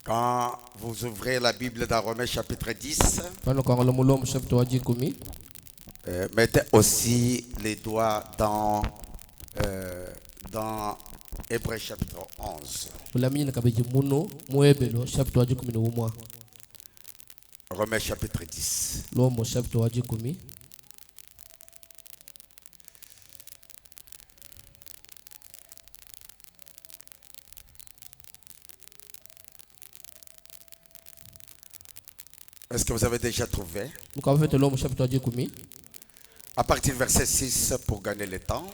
Quand vous ouvrez la Bible dans Romains chapitre 10, mettez aussi les doigts dans Hébreux chapitre 11. Romains chapitre 10. Est-ce que vous avez déjà trouvé? À partir du verset 6 pour gagner le temps.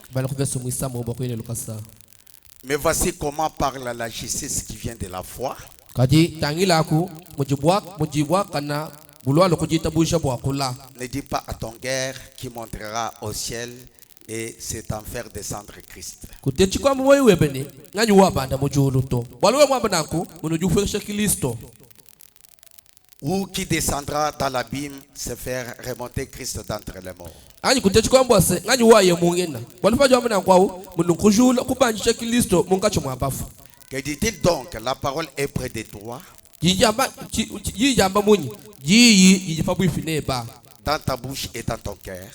Mais voici comment parle la justice qui vient de la foi. Ne dis pas à ton guerre qui montera au ciel et c'est en faire descendre Christ. Ou qui descendra dans l'abîme se faire remonter Christ d'entre les morts. Que dit-il donc? La parole est près de toi. Dans ta bouche et dans ton cœur.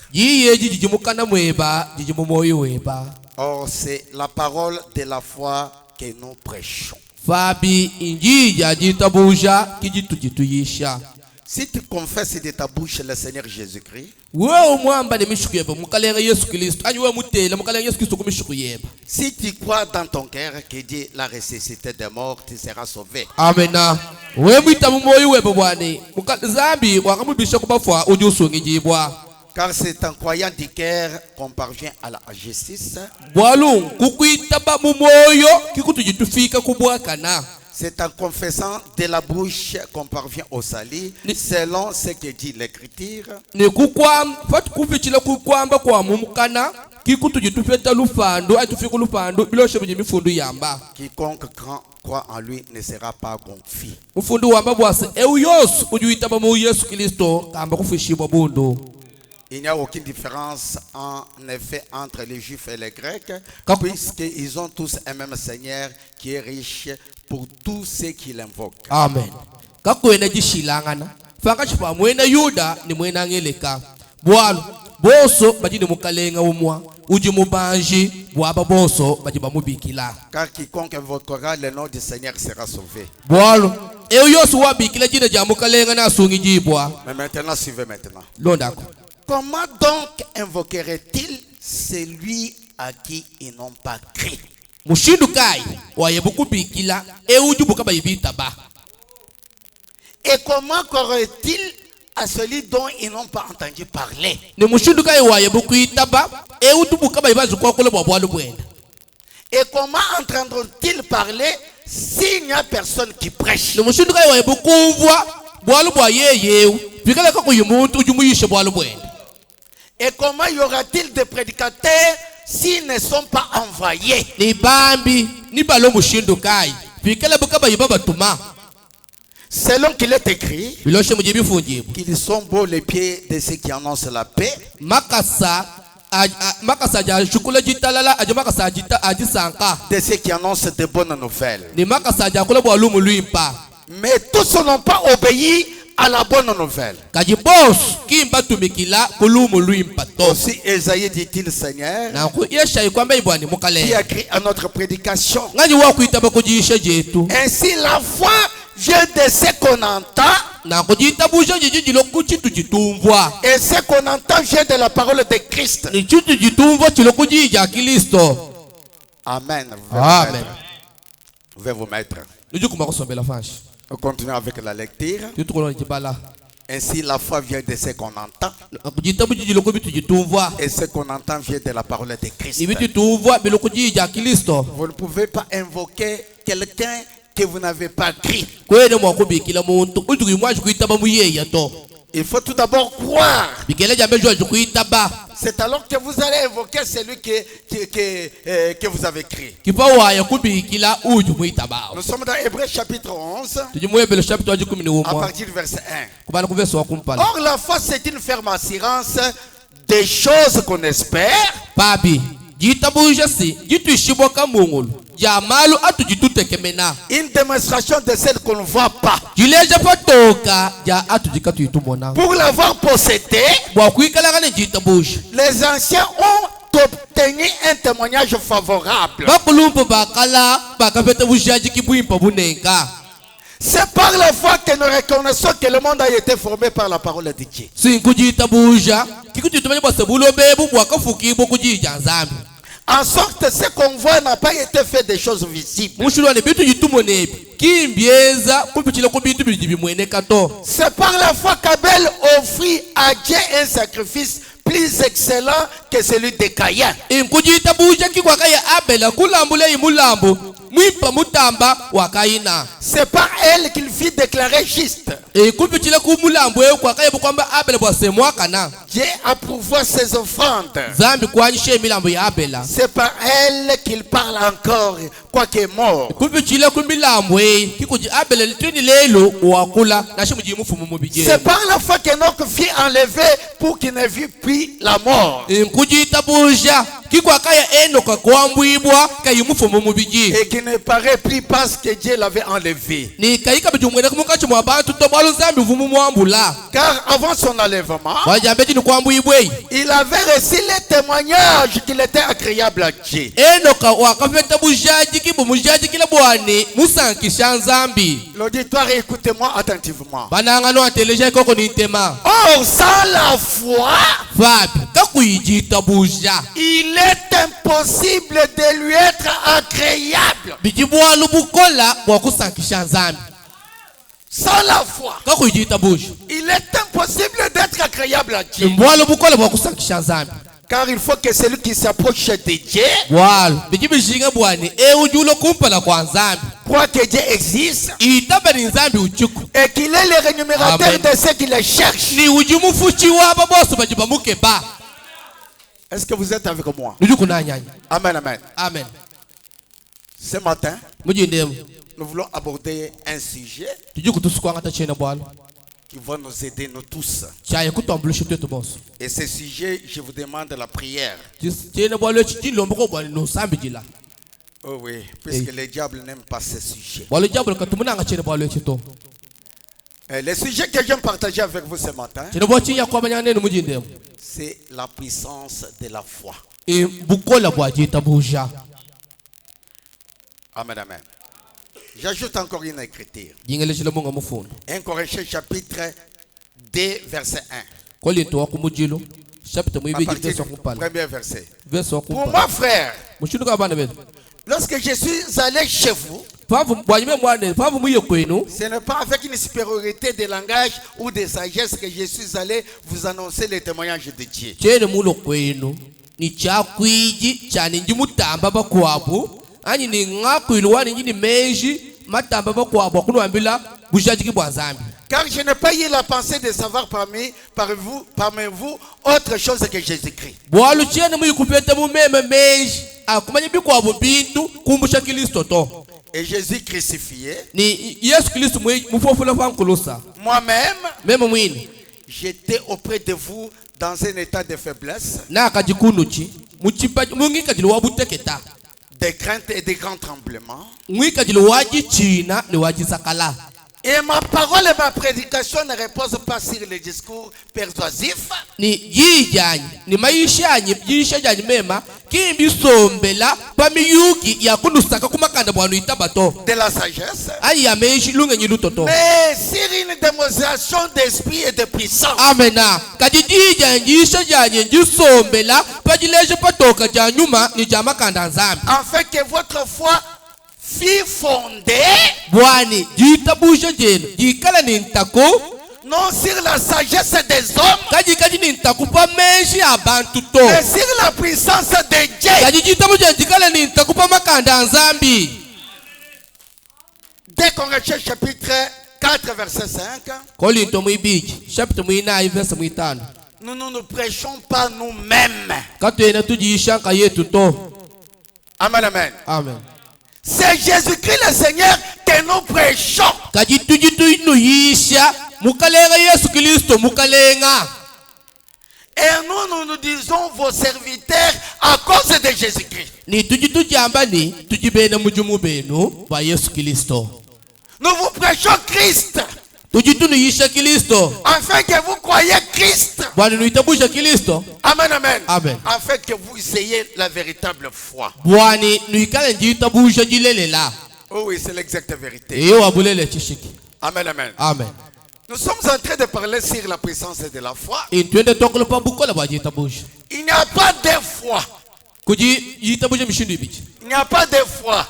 Or, c'est la parole de la foi que nous prêchons. Si tu confesses de ta bouche le Seigneur Jésus-Christ, si tu crois dans ton cœur que Dieu l'a ressuscité des morts, tu seras sauvé. Amen. Car c'est en croyant du cœur qu'on parvient à la justice. C'est en confessant de la bouche qu'on parvient au salut, selon ce que dit l'Écriture. Quiconque croit en lui ne sera pas confus. Il n'y a aucune différence en effet entre les Juifs et les Grecs, puisqu'ils ont tous un même Seigneur qui est riche pour tous ceux qui l'invoquent. Amen. Car quiconque invoquera le nom du Seigneur sera sauvé. Mais maintenant, suivez maintenant. Comment donc invoquerait-il celui à qui ils n'ont pas cru? Et comment croirait-il à celui dont ils n'ont pas entendu parler? Et comment entendront-ils parler s'il n'y a personne qui prêche? Et comment y aura-t-il des prédicateurs s'ils ne sont pas envoyés? Selon qu'il est écrit, qu'ils sont beaux les pieds de ceux qui annoncent la paix, de ceux qui annoncent de bonnes nouvelles. Mais tous n'ont pas obéi à la bonne nouvelle. Aussi Esaïe dit-il, Seigneur, qui a écrit à notre prédication. Ainsi la foi vient de ce qu'on entend, et ce qu'on entend vient de la parole de Christ. Amen. Vous pouvez vous mettre. On continue avec la lecture. Ainsi la foi vient de ce qu'on entend, et ce qu'on entend vient de la parole de Christ. Vous ne pouvez pas invoquer quelqu'un que vous n'avez pas cru. Il faut tout d'abord croire. C'est alors que vous allez invoquer celui que vous avez cru. Nous sommes dans Hébreux chapitre 11, à partir du verset 1. Or la foi c'est une ferme assurance des choses qu'on espère, Une démonstration de celle qu'on ne voit pas. Pour l'avoir possédé, les anciens ont obtenu un témoignage favorable. C'est par la foi que nous reconnaissons que le monde a été formé par la parole de Dieu. En sorte que ce qu'on voit n'a pas été fait des choses visibles. C'est par la foi qu'Abel offrit à Dieu un sacrifice plus excellent que celui de Caïn. C'est par elle qu'il fut déclaré juste. Dieu approuva ses offrandes. C'est par elle qu'il parle encore, quoique mort. C'est par la foi qu'Enoch fut enlevé pour qu'il ne vit plus la mort. Et qui ne paraît plus parce que Dieu l'avait enlevé. Car avant son enlèvement, il avait reçu le témoignage qu'il était agréable à Dieu. L'auditoire, écoutez-moi attentivement. Or, sans la foi, il est impossible de lui être agréable. Sans la foi, il est impossible d'être agréable à Dieu. Car il faut que celui qui s'approche de Dieu croit que Dieu existe et qu'il est le rémunérateur de ceux qui le cherchent. Est-ce que vous êtes avec moi? Amen, amen. Amen. Ce matin, nous voulons aborder un sujet qui va nous aider, nous tous. Et ce sujet, je vous demande la prière. Oh oui, puisque le diable n'aime pas ce sujet. Le sujet que j'aime partager avec vous ce matin, c'est la puissance de la foi. Amen, amen. J'ajoute encore une écriture. 1 Corinthiens chapitre 2 verset 1. À partir du premier verset. Pour moi, frère, lorsque je suis allé chez vous, ce n'est pas avec une supériorité de langage ou de sagesse que je suis allé vous annoncer les témoignages de Dieu. Car je n'ai pas eu la pensée de savoir parmi vous autre chose que Jésus-Christ. Et Jésus crucifié. Moi-même, j'étais auprès de vous dans un état de faiblesse, de crainte et de grands tremblements. Et ma parole et ma prédication ne reposent pas sur les discours persuasifs, de la sagesse, mais sur une démonstration d'esprit et de puissance. Afin que votre foi fut fondée non sur la sagesse des hommes, mais sur la puissance de Dieu. 2 Corinthiens chapitre 4 verset 5. Nous ne nous prêchons pas nous-mêmes. Amen, amen. Amen. C'est Jésus-Christ le Seigneur que nous prêchons. Et nous disons vos serviteurs à cause de Jésus-Christ. Nous vous prêchons Christ. Afin que vous croyez Christ. Amen, amen. Amen. Afin que vous ayez la véritable foi. Oh oui, c'est l'exacte vérité. Amen, amen. Amen. Nous sommes en train de parler sur la puissance de la foi. Il n'y a pas de foi. Il n'y a pas de foi.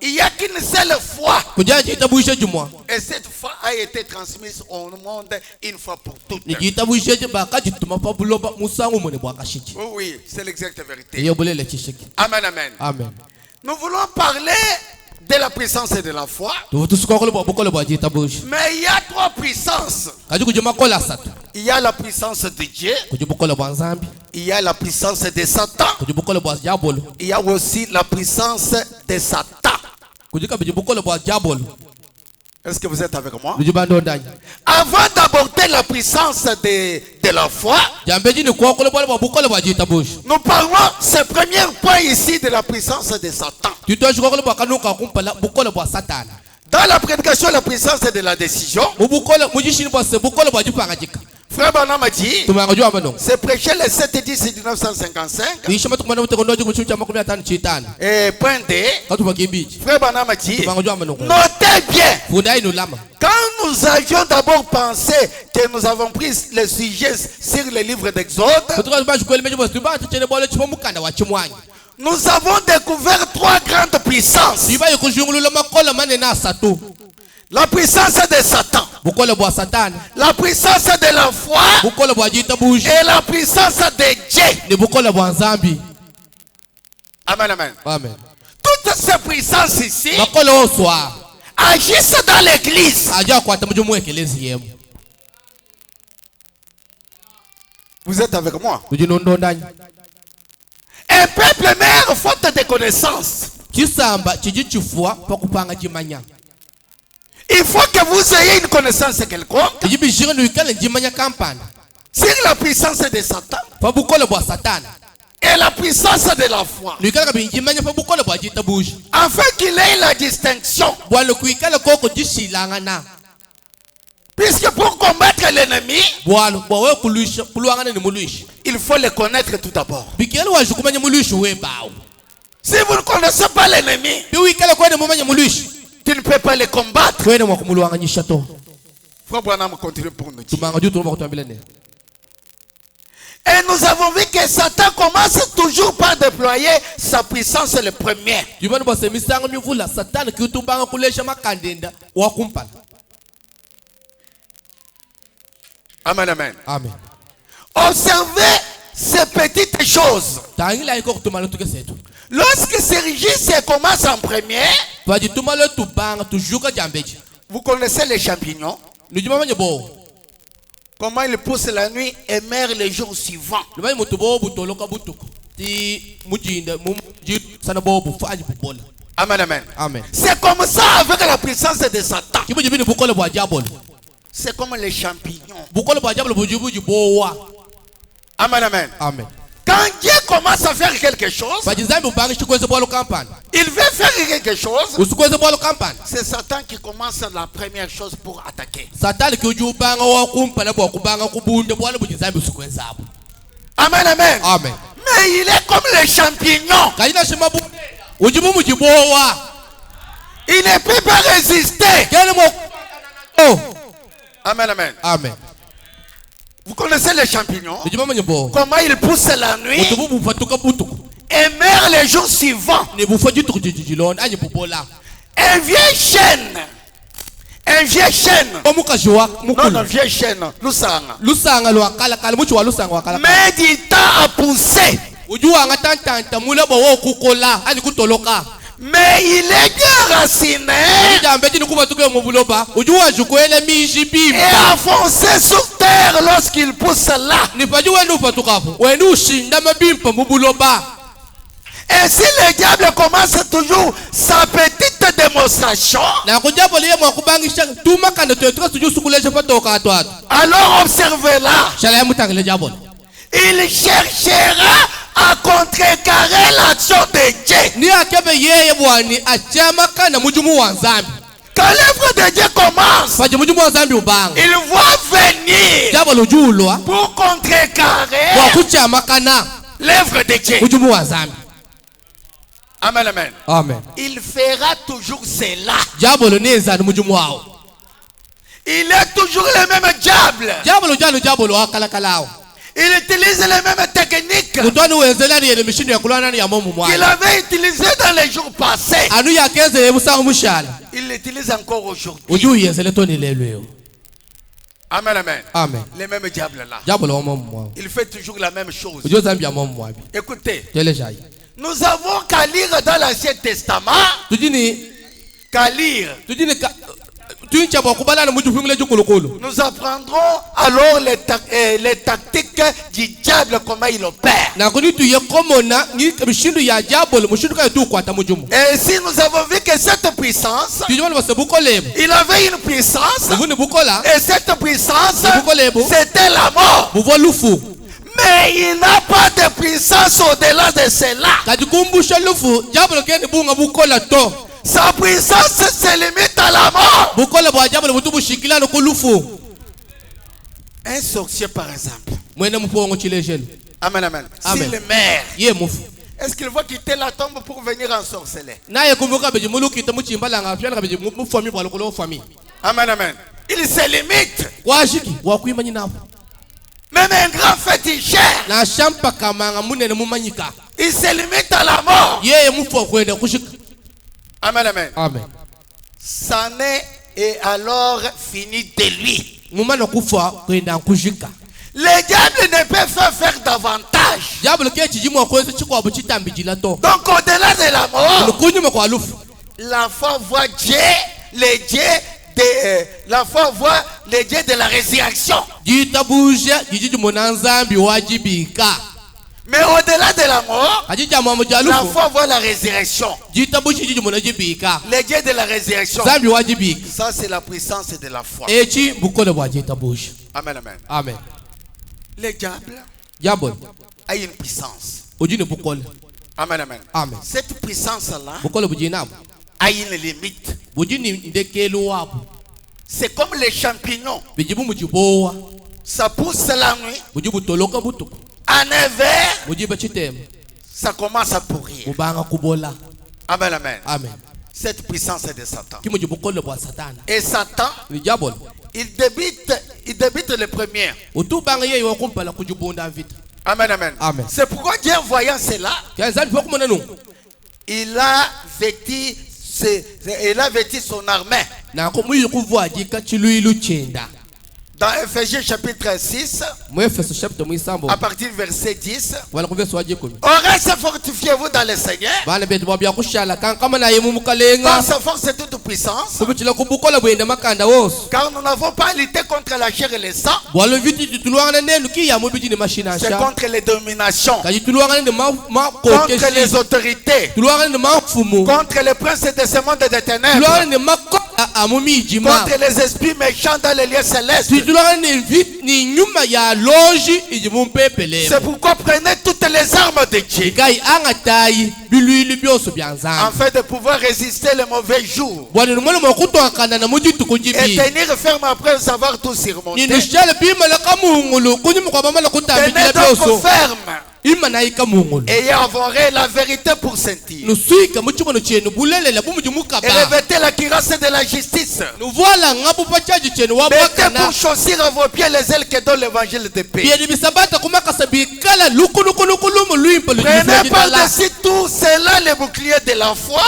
Il n'y a qu'une seule foi. Et cette foi a été transmise au monde une fois pour toutes. Oh oui, c'est l'exacte vérité. Amen, amen. Amen. Nous voulons parler de la puissance de la foi. Mais il y a trois puissances. Il y a la puissance de Dieu. Il y a la puissance de Satan. Il y a aussi la puissance de Satan. Est-ce que vous êtes avec moi? Avant d'aborder la puissance de la foi, nous parlons ce premier point ici de la puissance de Satan. Dans la prédication, la puissance de la décision, Frère Branham a dit, c'est prêché le 7-10 1955. Et point D, Frère Branham a dit, notez bien, quand nous avions d'abord pensé que nous avons pris le sujet sur le livre d'Exode, nous avons découvert trois grandes puissances. La puissance de Satan, la puissance de la foi et la puissance de Dieu. Amen, amen. Amen. Toutes ces puissances ici agissent dans l'église. Vous êtes avec moi? Un peuple meurt faute de connaissances. Il faut que vous ayez une connaissance quelconque sur la puissance de Satan et la puissance de la foi, afin qu'il ait la distinction. Puisque pour combattre l'ennemi, il faut le connaître tout d'abord. Si vous ne connaissez pas l'ennemi, tu ne peux pas le combattre. Frère Branham continue pour nous dire. Et nous avons vu que Satan commence toujours par déployer sa puissance le premier. Amen, amen. Amen. Observez ces petites choses. Lorsque ce registre commence en premier, vous connaissez les champignons. Comment ils poussent la nuit et meurent les jours suivants. Amen, amen. Amen. C'est comme ça avec la puissance de Satan. C'est comme les champignons. Amen, amen. Amen. Quand Dieu commence à faire quelque chose, il veut faire quelque chose. C'est Satan qui commence la première chose pour attaquer. Amen, amen. Amen. Mais il est comme les champignons. Il ne peut pas résister. Amen, amen. Amen. Vous connaissez les champignons? Comment ils poussent la nuit et meurent les jours suivants. Un vieux chêne. Un vieux chêne. Non, vieux chêne. Mais du temps à pousser. Mais il est bien raciné et enfoncé sur terre lorsqu'il pousse là. Et si le diable commence toujours sa petite démonstration, alors observez-la. Il cherchera à contrecarrer l'action de Dieu. Quand l'œuvre de Dieu commence, il voit venir pour contrecarrer l'œuvre de Dieu. Amen, amen. Amen. Il fera toujours cela. Il est toujours le même diable. Il utilise les mêmes techniques qu'il avait utilisées dans les jours passés. Il l'utilise encore aujourd'hui. Amen, amen. Amen. Les mêmes diables là. Il fait toujours la même chose. Écoutez, nous avons qu'à lire dans l'Ancien Testament. Qu'à lire. Nous apprendrons alors les tactiques du diable, comment il opère. Et si nous avons vu que cette puissance, il avait une puissance, et cette puissance, c'était la mort. Mais il n'a pas de puissance au-delà de cela. Sa puissance se limite à la mort. Un sorcier par exemple. Amen, amen. S'il meurt, est-ce qu'il va quitter la tombe pour venir ensorceler? Amen, amen. Il se limite. Même un grand féticheur, il se limite à la mort. Amen, amen. Amen. Ça n'est alors fini de lui. Le diable ne peut pas faire davantage. Donc au-delà de la mort, la foi voit Dieu, la foi voit le Dieu de la résurrection. Mais au-delà de la mort, la foi voit la résurrection. Le Dieu de la résurrection. Ça, c'est la puissance de la foi. Amen, amen. Amen. Le diable a une puissance. Amen, amen. Amen. Cette puissance-là a une limite. C'est comme les champignons. Ça pousse la nuit. À 9h, ça commence à pourrir. Amen, amen. Amen. Cette puissance est de Satan. Et Satan, il débute le premier. Amen, amen. Amen. C'est pourquoi Dieu, voyant cela, il a vêtu son armée. Dans Ephésiens chapitre 6, à partir du verset 10, au reste fortifiez-vous dans le Seigneur, par sa force et toute puissance, car nous n'avons pas à lutter contre la chair et le sang, c'est contre les dominations, contre les autorités, contre les princes de ce monde des ténèbres, contre les esprits méchants dans les lieux célestes. C'est pourquoi prenez toutes les armes de Dieu, afin de pouvoir résister les mauvais jours et tenir ferme après savoir tout surmonter. Tenez donc ferme, ayant avoré la vérité pour sentir, et revêtez la cuirasse de la justice, mettez pour chaussir à vos pieds les ailes que donne l'évangile de paix. Prenez par-dessus tout cela le bouclier de la foi,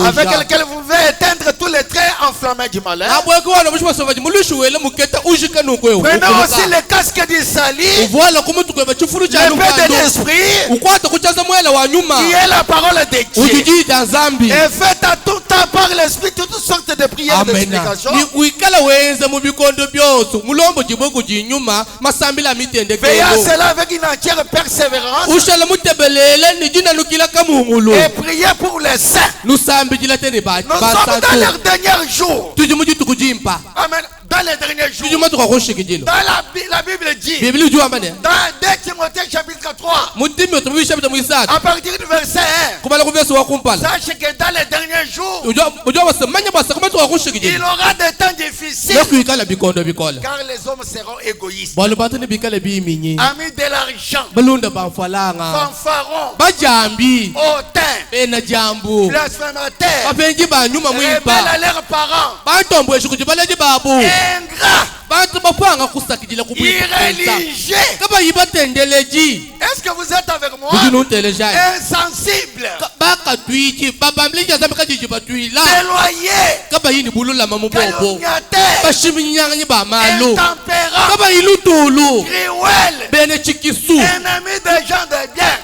avec lequel vous pouvez éteindre tous les traits enflammés du malheur. Prenez aussi le casque du salut, l'épée de l'esprit, qui est la parole de Dieu, et faites à tout temps par l'esprit toutes sortes de prière et d'explication. Veillez à cela avec une entière persévérance. Et priez pour les saints. Nous sommes dans leurs derniers jours. Amen. Dans les derniers jours. Dans la Bible dit. Dans 2 Timothée chapitre 3. À partir du verset 1. Sachez que dans les derniers jours, il aura des temps difficiles. Car les hommes seront égoïstes. Amis de l'argent. Fanfarons. Hautains. Blasphémateurs. Rebelles à leurs parents. Ingrat. Irréligieux. Est-ce que vous êtes avec moi? Insensible. Déloyé. Calomniateur. Intempérant. Cruel. Ennemi des gens de bien.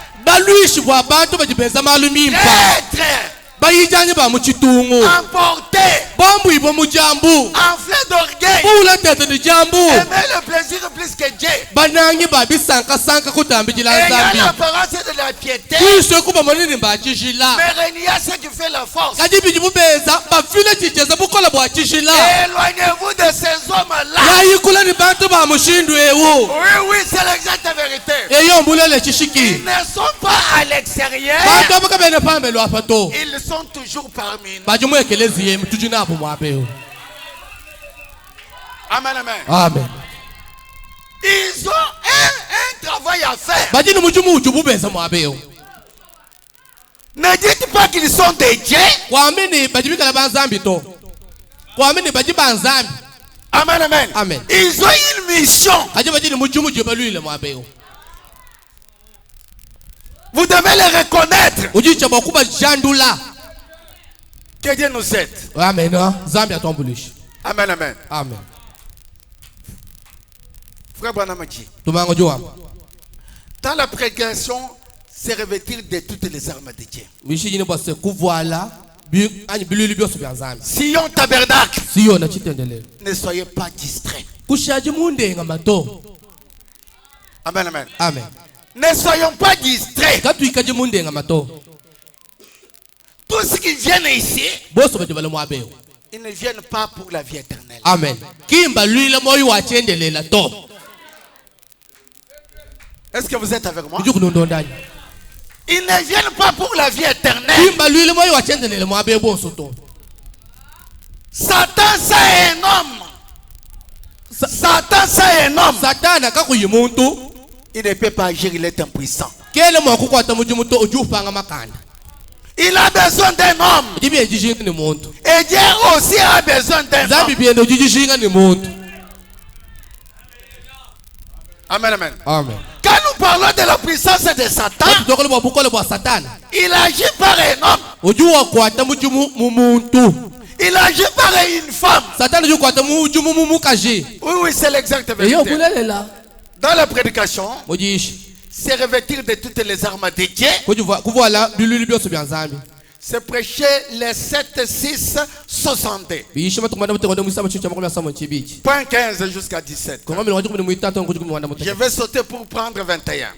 Emporté. Enflé d'orgueil. Aimer le plaisir plus que Dieu. Ayant l'apparence de la piété. Mais renier ce qui fait la force. Éloignez-vous de ces hommes-là. Oui, c'est l'exacte vérité. Ils ne sont pas à l'extérieur. Ils sont toujours parmi nous. Amen, amen. Amen. Ils ont un travail à faire. Ne dites pas qu'ils sont des dieux. Amen, amen. Amen. Ils ont une mission. Vous devez les reconnaître. Que Dieu nous aide. Amen. Amen, amen. Amen. Frère Branham-Adji, dans la prédication, c'est revêtir de toutes les armes de Dieu. Sion tabernacle. Ne soyez pas distraits. Amen, amen. Amen. Ne soyons pas distraits. Tous ceux qui viennent ici, ils ne viennent pas pour la vie éternelle. Amen. Est-ce que vous êtes avec moi? Ils ne viennent pas pour la vie éternelle. Satan, c'est un homme. Satan, c'est un homme. Il ne peut pas agir, il est impuissant. Il a besoin d'un homme. Et Dieu aussi a besoin d'un homme. Amen, amen. Amen. Quand nous parlons de la puissance de Satan, il agit par un homme. Il agit par une femme. Oui, c'est l'exacte vérité. Dans la prédication, c'est revêtir de toutes les armes de Dieu. C'est prêcher les 7, 6, 62. Point 15 jusqu'à 17. Je vais sauter pour prendre 21.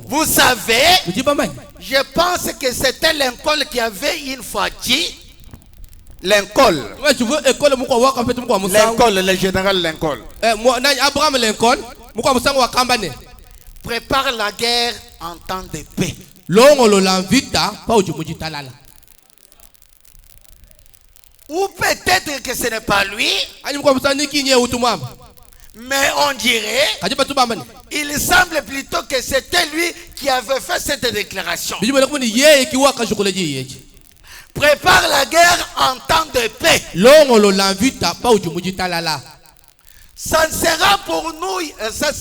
Vous savez, je pense que c'était Lincoln qui avait une fois dit. Lincoln, le général Lincoln. Prépare la guerre en temps de paix. Ou peut-être que ce n'est pas lui, mais on dirait, il semble plutôt que c'était lui qui avait fait cette déclaration. Prépare la guerre en temps de paix. Ça sera pour nous, ça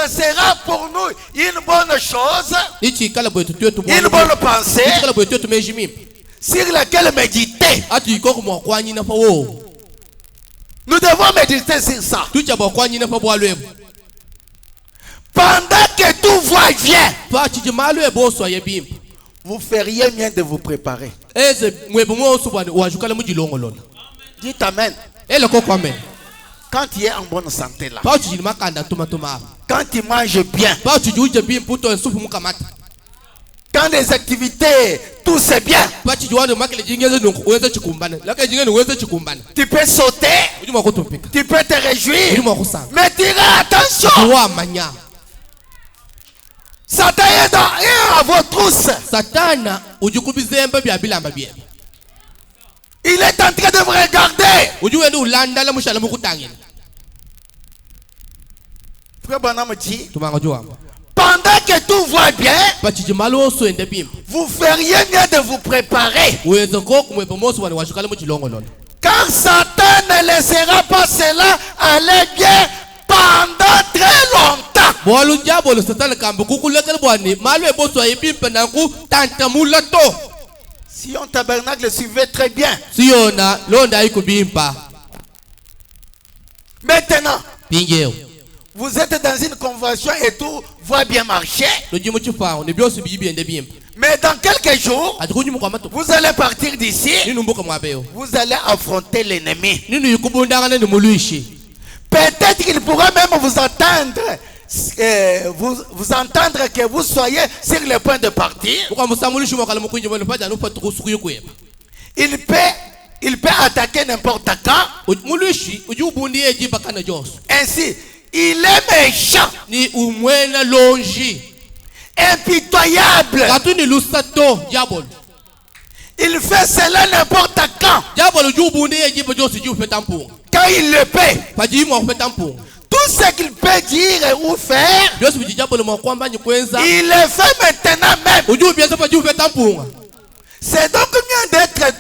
sera pour nous une bonne chose, une bonne pensée sur laquelle méditer. Nous devons méditer sur ça. Pendant que tout va bien, vous feriez bien de vous préparer. Dites amen. Quand tu es en bonne santé là, quand tu manges bien, quand les activités, tout c'est bien, tu peux sauter, tu peux te réjouir, mais diras attention, Satan est à vos trousses. Il est en train de vous regarder. Frère Branham dit, pendant que tout va bien, vous feriez mieux de vous préparer. Car Satan ne laissera pas cela aller bien pendant très longtemps. Si on tabernacle suivait très bien. Maintenant, vous êtes dans une convention et tout va bien marcher. Mais dans quelques jours, vous allez partir d'ici. Vous allez affronter l'ennemi. Peut-être qu'il pourra même vous attendre. Vous entendre que vous soyez sur le point de partir. Il peut attaquer n'importe quand. Ainsi, il est méchant, impitoyable. Il fait cela n'importe quand. Quand il le paie. Tout ce qu'il peut dire ou faire, il le fait maintenant même. C'est donc mieux d'être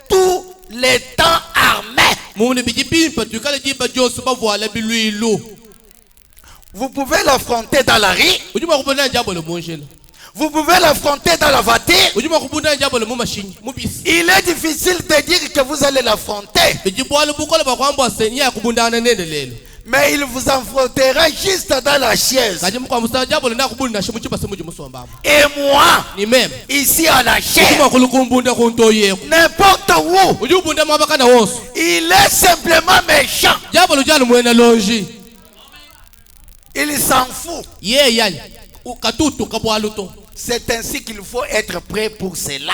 tout le temps armé. Vous pouvez l'affronter dans la rue. Vous pouvez l'affronter dans la voiture. Il est difficile de dire que vous allez l'affronter. Mais il vous affrontera juste dans la chaise. Et moi, ici à la chaise, n'importe où, il est simplement méchant. Il s'en fout. C'est ainsi qu'il faut être prêt pour cela.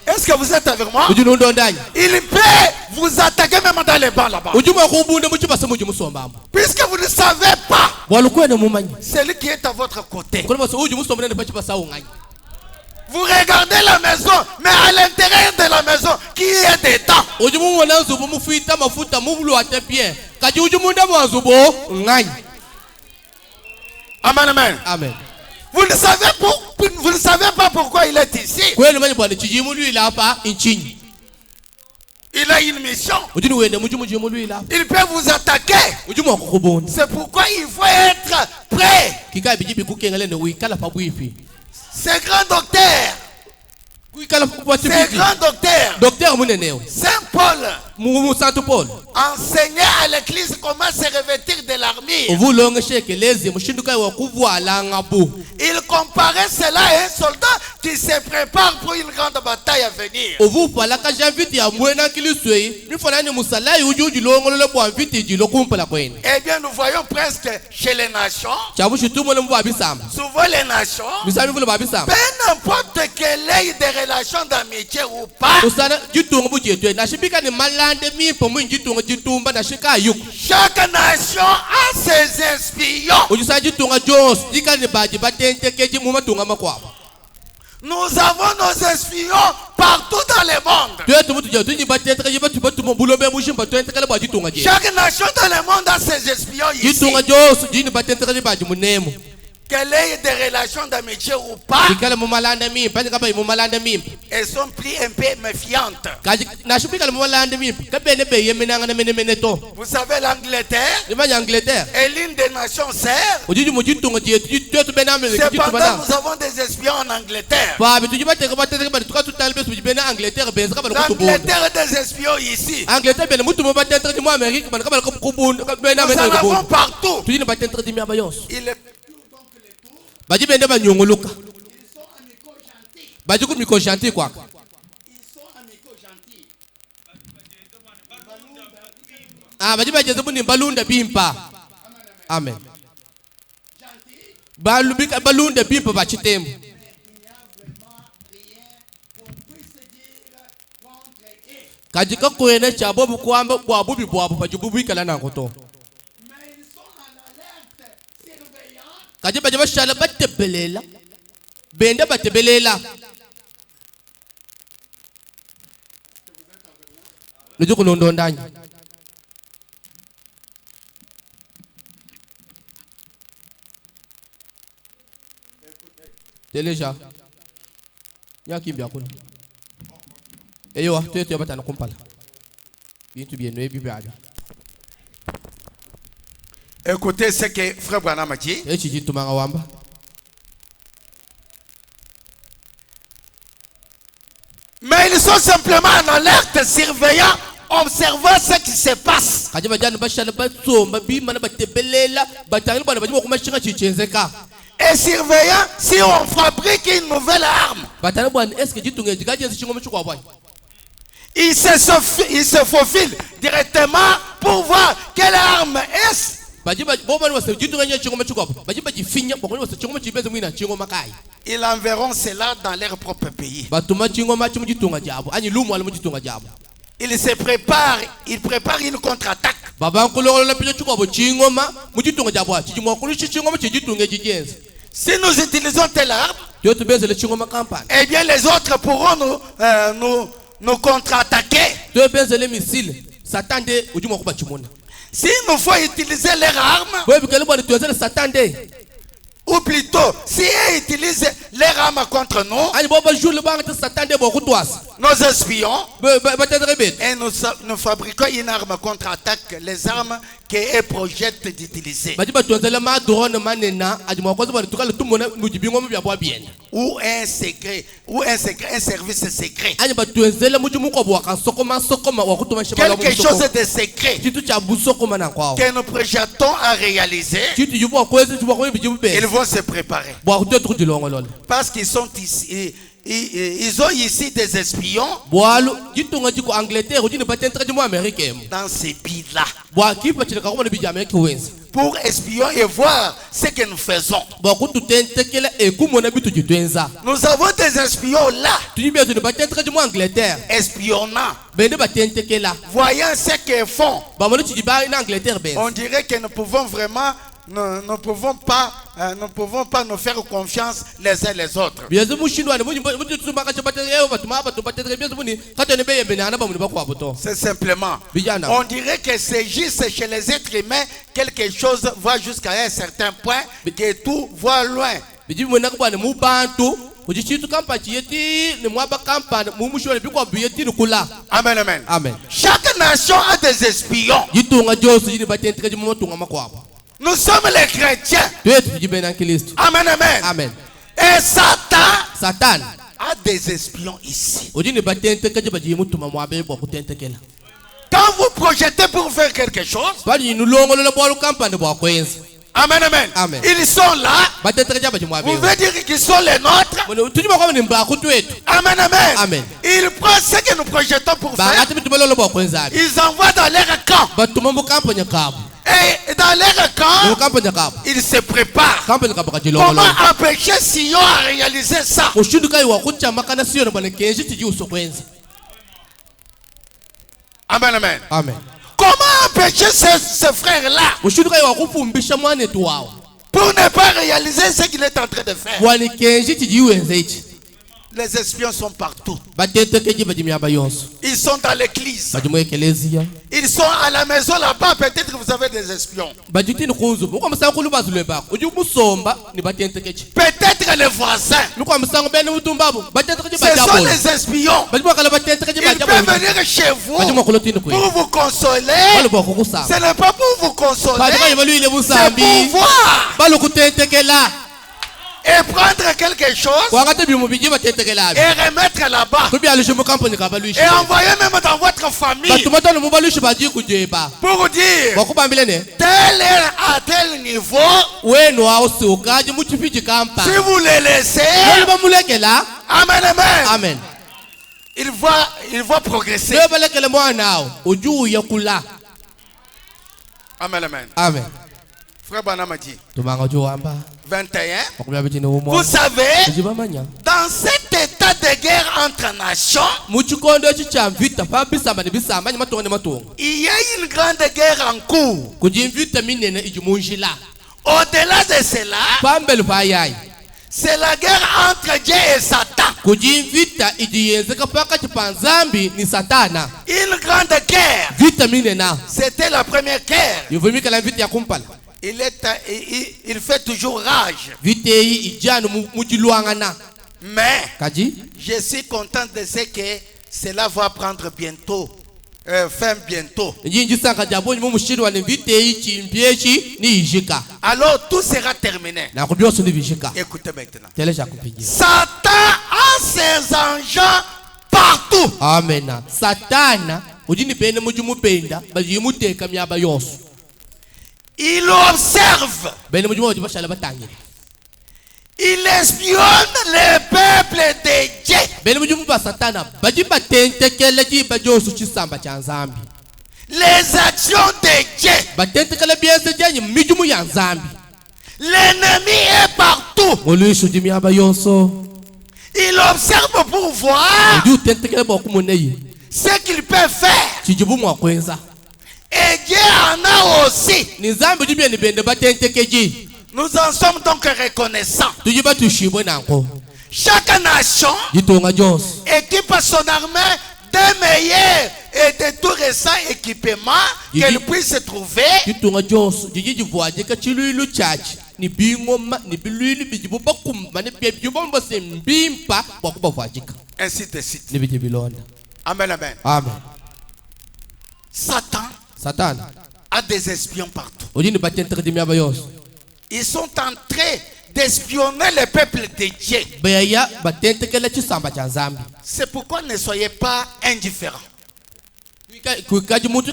Est-ce que vous êtes avec moi? Il peut vous attaquer même dans les bancs là-bas. Puisque vous ne savez pas, celui qui est à votre côté. Vous regardez la maison, mais à l'intérieur de la maison, qui est dedans? Amen, amen. Amen. Vous ne savez pas pourquoi il est ici. Il a une mission. Il peut vous attaquer. C'est pourquoi il faut être prêt. C'est grand docteur. C'est grand docteur. Saint Paul enseignait à l'église comment se revêtir de l'armure. Il comparait cela à un soldat qui se prépare pour une grande bataille à venir. Eh bien, nous voyons presque chez les nations. Souvent les nations, peu n'importe quelle ait des relations d'amitié ou pas, chaque nation a ses espions. Nous avons nos espions partout dans le monde. Chaque nation dans le monde a ses espions ici. Qu'elle ait des relations d'amitié ou pas, elles sont plus un peu méfiantes. Vous savez, l'Angleterre est l'une des nations sœurs. Cependant, nous avons des espions en Angleterre. L'Angleterre a des espions ici. Nous en avons partout. baji bende banyongoluka baji ku miko gentil quoi baji bajeze buni balunda bimpa amen balunda bimpa bachitembo kajika kwene chabo bukwamba bwabubi bwabu bajububikala nakoto kaje baje bashala batebelela bende batebelela nuju kulondondanya teleja yakimbia kuna eyo tuyetu yabatana kumpala bintu byenu ebibyaga. Écoutez ce que Frère Branham a dit. Mais ils sont simplement en alerte, surveillant, observant ce qui se passe. Et surveillant si on fabrique une nouvelle arme. Il se faufile directement pour voir quelle arme est-ce. Ils enverront cela dans leur propre pays. Ils se préparent, ils préparent une contre-attaque. Si nous utilisons telle arme, eh bien les autres pourront nous contre-attaquer. S'il nous faut utiliser leurs armes, ou plutôt, si ils utilisent leurs armes contre nous, nos espions, et nous fabriquons une arme contre-attaque, les armes qu'eux projettent d'utiliser. Ou un secret, un service secret. Quelque chose de secret que nous projetons à réaliser. Ils vont se préparer. Parce qu'ils sont ici. Ils ont ici des espions dans ces pays-là pour espionner et voir ce que nous faisons. Nous avons des espions là espionnant, voyant ce qu'ils font. On dirait que nous pouvons vraiment ne pouvons pas nous faire confiance les uns les autres. C'est simplement, on dirait que c'est juste chez les êtres humains quelque chose va jusqu'à un certain point que tout va loin. Amen, amen. Amen. Chaque nation a des espions. Nous sommes les chrétiens. Amen, amen. Amen. Et Satan a des espions ici. Quand vous projetez pour faire quelque chose, amen, amen. Amen. Ils sont là. Vous voulez dire qu'ils sont les nôtres? Amen, amen. Amen. Ils prennent ce que nous projetons pour faire. Ils envoient dans leur camp. Et dans leur camp, ils se préparent. Comment empêcher Sion à réaliser ça? Amen, amen. Amen. Comment empêcher ce frère-là pour ne pas réaliser ce qu'il est en train de faire? Les espions sont partout. Ils sont dans l'église. Ils sont à la maison là-bas. Peut-être que vous avez des espions. Peut-être les voisins. Ce sont les espions. Ils peuvent venir chez vous pour vous consoler. Ce n'est pas pour vous consoler. C'est pour voir. et prendre quelque chose kwangate bimu biji batetekelabi et remettre là-bas. kubyalishe mu company kabalushi Et envoyer même dans votre famille batumatano mu balushi baji kujeba pour vous dire bakubambile ne tel est à tel niveau. wenu ausukaji mu chipiji kampa Si vous les laissez, bamulekela amen, amen, amen il va progresser. balekele mwanao ujuya kula Amen, amen. amen Frère Branham a dit tumanga juamba 21. bakubya bitine umwa Vous savez, ujibamanya dans cet état de guerre entre nations, mu chikondo chichamvita pa bisamba ne bisamba matongo ne matongo il y a une grande guerre en cours. kujimvita minene ijimunjila Au-delà de cela, pambele payai c'est la guerre entre Dieu et Satan. kujimvita ijiyenzeka paka chipanzambi ni satana Une grande guerre. vita minena C'était la première guerre. yuvumika la vita ya kumpala Il fait toujours rage. vita iyi ijanu mujilwangana Mais kaji je suis content de ce que cela va prendre bientôt. Fin bientôt. njinji sanga jabonyi mu mushiri wa vita iyi chimpyechi ni ijika Alors tout sera terminé. na kubyoso ni bishika Écoutez maintenant. telesha kupigia Satan a ses engins partout. amena satana ujini pene mujumupenda bajimuteka myaba yose Il observe. bene mujumo bajibashala batangire Il espionne les peuples de Dieu. bene mujumo ba satana bajibatentekele jibajosu chisamba cha nzambi Les actions de Dieu. batentekele byese janyi mijumu ya nzambi L'ennemi est partout. mulishu jimyaba yoso Il observe pour voir uju tentekele bokumunei ce qu'il peut faire. chijibu mwakwenza Et Dieu en a aussi. ni nzambi jibyeni bende batentekeji Nous en sommes donc reconnaissants. tujiba tushibwe nanko Chaque nation jitonga jose équipe son armée des meilleurs et de tout récents équipements qu'elle puisse trouver. jitonga jose jijijivwajika chiluilu chachi ni bingoma ni biluilu bijibu bakumba ni byebijibomba sembimpa bwakubavwajika Ainsi de suite. ni bijibilonda Amen, amen. amen Satan satana a des espions partout. ujini batentekedi myaba yose Ils sont en train d'espionner le peuple de Dieu. beya batentekele chisamba cha nzambi C'est pourquoi ne soyez pas indifférents. kuikaji mutu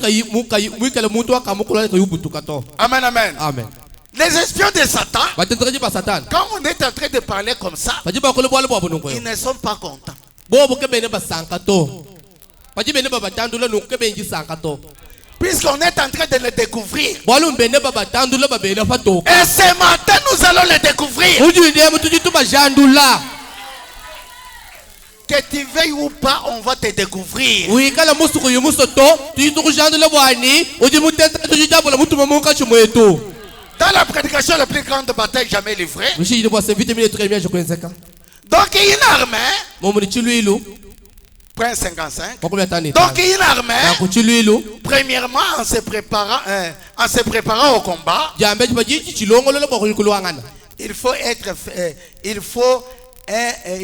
mwikale mutu akamukula kayubutuka to Amen, amen. amen Les espions de Satan, batentekedi ba satana quand on est en train de parler comme ça, bajiba kule bwale bwabo nungo ils ne sont pas contents. bobo kebene basanka to bajibene babatandula nukebenji sanka to Puisqu'on est en train de le découvrir. bwalu mbene babatandula babene fato Et ce matin, nous allons le découvrir. ujide mutu jitu bajandula Que tu veuilles ou pas, on va te découvrir. uikala musuku yumusoto tujitu kujandula bwani uji mutenta tujijabula mutu mamuka chumwetu Dans la prédication la plus grande bataille jamais livrée. mushide bwa se vitamine tremia je kwenzeka Donc une armée, momuni chiluilu point 55. bakubya tani Donc une armée, ku chiluilu premièrement en se préparant au combat, jambe bajiji chilongolola bwa kulikulwangana il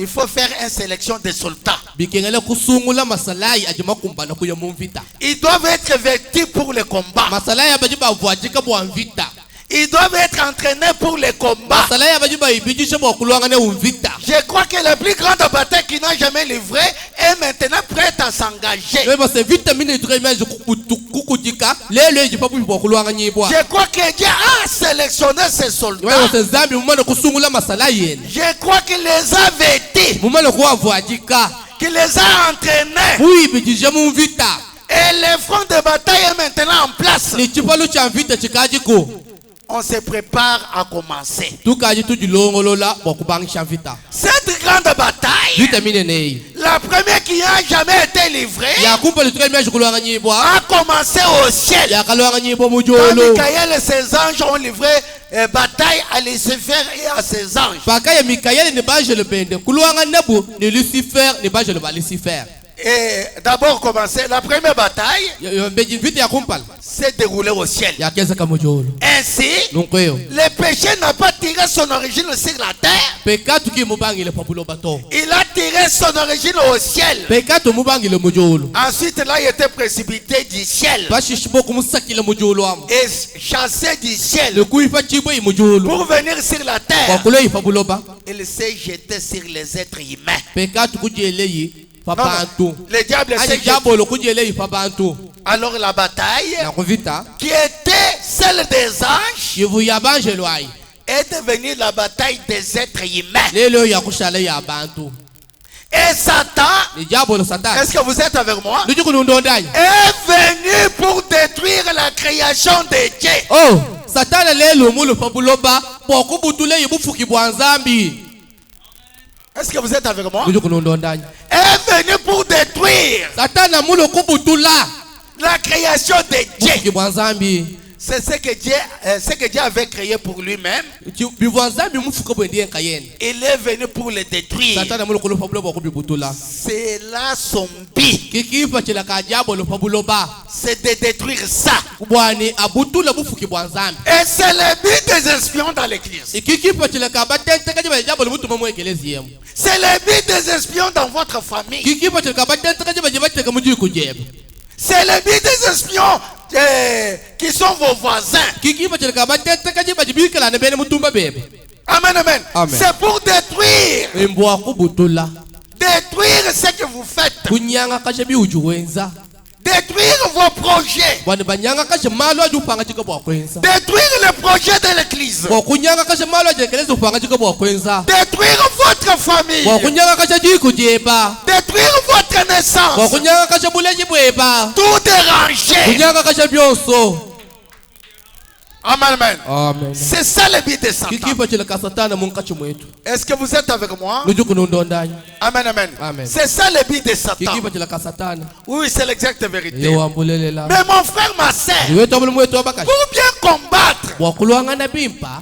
faut faire une sélection de soldats. bikengele kusungula masalai ajima kumbana kuya mumvita Ils doivent être vêtus pour le combat. masalai abajiba vwajika bwa mvita Ils doivent être entraînés pour le combat. masalai abajiba ibijisha bwa kulwangana umvita Je crois que la plus grande bataille qui n'a jamais livrée est maintenant prête à s'engager. beba se vitamine tremia je kukujika lelo ejipa bwa kulwangana yibwa Je crois que Dieu a sélectionné ces soldats. wewe se zambi mumana kusungula masalai yene Je crois qu'il les a vêtus, mumana kuwa vwajika qu'il les a entraînés. uibijisha mumvita Et le front de bataille est maintenant en place. ni chipalu cha mvita chikajiko On se prépare à commencer. tukaji tujilongolola bwa kubangisha mvita Cette grande bataille, vitamine nei la première qui n'a jamais été livrée, yakumpa litremia je kulwangana yibwa a commencé au ciel. yakalwangana yibwa Quand mujolo Michael et ses anges ont livré bataille à Lucifer et à ses anges. paka ya Mikaeli ni baje le bende kulwanga nabu ni Lucifer ni baje le ba Lucifer Et d'abord commencer, la première bataille mbeji vita ya kumpala s'est déroulée au ciel. ya keza kamujolo Ainsi, nonkweo le péché n'a pas tiré son origine sur la terre. peka tuki mubangile pabulo bato Il a tiré donnait son origine au ciel. Pekato mubangile mujulu. Ensuite, là, il était précipité du ciel Bashishibo kumusakile mujulu am. et chassé du ciel Le kuifa chibo mujulu. pour venir sur la terre. Wakule ifa buloba. Il s'est jeté sur les êtres humains. Pekato kujeleyi Non, papantu. non. Le diable s'est Aje jeté. jabolo kujeleyi papantu. Alors la bataille, Na kuvita. qui était celle des anges, Yivu yabanje lwai. est devenue la bataille des êtres humains. Lelo yakushale yabantu. Et Satan, Ni jabolo satan. est-ce que vous êtes avec moi, Luju kunundondanya. est venu pour détruire la création de Dieu. Oh, satana lelo mulu pabuloba. Boku butule yibufuki bwanzambi. Est-ce que vous êtes avec moi? Luju kunundondanya. Est venu pour détruire Satana mulu kubutula. la création de Dieu. Bufuki bwanzambi. C'est ce que Dieu avait créé pour lui-même. Bibwanzambi mufuka bwendiye nkayeni. Il est venu pour le détruire. Satana mulu kulu pabuloba kubibutula. C'est là son but. Kikifa chila kajabolo pabuloba. C'est de détruire ça. Bwani abutula bufuki bwanzambi. Et c'est le but des espions dans l'église. Kikifa chila kabatente kajiba jabolo mutu mamu ekelezi yemu. C'est le but des espions dans votre famille. Kikifa chila kabatente kajiba jibateka muju kujeba. C'est le but des espions qui sont vos voisins. Kikifa chila kabatente kajiba jibikala ne bene mutumba bebe. Amen, amen. Amen. C'est pour détruire. Mbwa kubutula. Détruire ce que vous faites. Kunyanga kashe biujuwenza. Détruire vos projets. Bwani banyanga kashe malo ajupanga chika bwa kwenza. Détruire le projet de l'église. Bwa kunyanga kashe malo ajekeleza upanga chika bwa kwenza. Détruire votre famille. Bwa kunyanga kashe jiku jeba. Détruire votre Bwa naissance. kunyanga kashe buleji bweba. Tout déranger. Kunyanga kashe byonso. Amen, amen. Amen. C'est ça le but de Satan. Kikifa chila kasatana munkachi mwetu. Est-ce que vous êtes avec moi? Luju kunundondanya. Amen, amen. Amen. C'est ça le but de Satan. Kikifa chila kasatana. Oui, c'est l'exacte vérité. Yo ambulelela. Mais mon frère, ma sœur, Iwe tabulu mwetu wabakashi. pour bien combattre, Bwa kulwangana bimpa.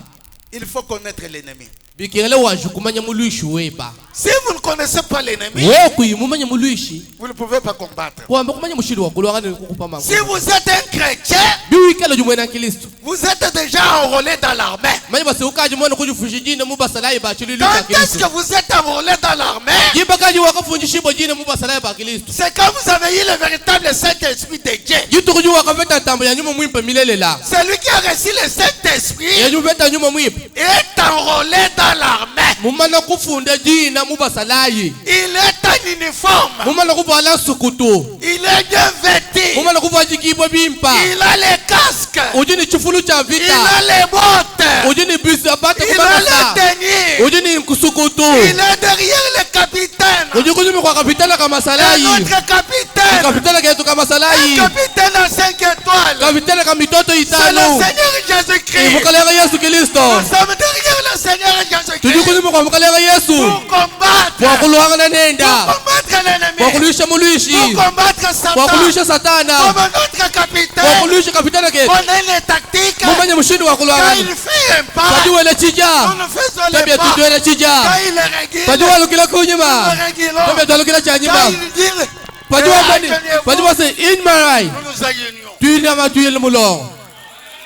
il faut connaître l'ennemi. Bikirele wanju kumanya muluishi weba. Si vous ne connaissez pas l'ennemi, Wewe kuimumanya muluishi. vous ne pouvez pas combattre. Kwamba kumanya mushiri wa kulwangana nikukupa mangu. Si vous êtes un chrétien, Biwikelo jumwena Kristo. vous êtes déjà enrôlé dans l'armée. Manye basi ukaji mwana kujifunji jina mubasalaye ba chililu Quand ka est-ce que Kristo. vous êtes enrôlé dans l'armée? Jibakaji wakafunji shibo jina mubasalaye ba Kristo. C'est quand vous avez eu le véritable Saint-Esprit de Dieu. Jitu kuju wakafeta tambo ya nyuma mwimpe milele la. Celui qui a reçu le Saint-Esprit Ya nyumeta nyuma mwimpe. est enrôlé dans l'armée. Mumana kufunda jina mubasalaye. Il est en uniforme. Mumana kuvala sukutu. Il est bien vêtu. Mumana kuvaji kibo bimpa. Il a les casques. Ujini chufulu cha Il vita. a les bottes. Ujini bisi apate Il a kubakasa. les tenues. Ujini mkusukutu. Il est derrière le capitaine. Ujikuzi kwa kapitana kama Un salayi. autre capitaine. Kapitana ketu kama Un salayi. capitaine à 5 étoiles. Kapitana kama mitoto C'est le itano. Seigneur Jésus-Christ. Imukalera Yesu Kristo. Nous sommes derrière le Seigneur Jésus-Christ. Tujikuzi kwa mukalera Yesu. Pour combattre. Kwa kulwangana Pour nenda. combattre Kwa l'ennemi. kulisha muluishi. Pour combattre Kwa Satan. kulisha satana. Comme notre Kwa capitaine. kulisha kapitana ketu. Connaît les tactiques. Mumanye mushindi wa Quand kulwangana. il fait un pas, Tajuwele nous chija. ne faisons Tabia les pas. tujuwele Quand chija. il régule, Tajuwa lukila kunyima. nous régulons. Tabia tualukila cha Quand nyima. il dit, Pajuwa mani. accueillez-vous, Pajuwa se in marai. nous nous alignons. Tuina ma tuyele mulong.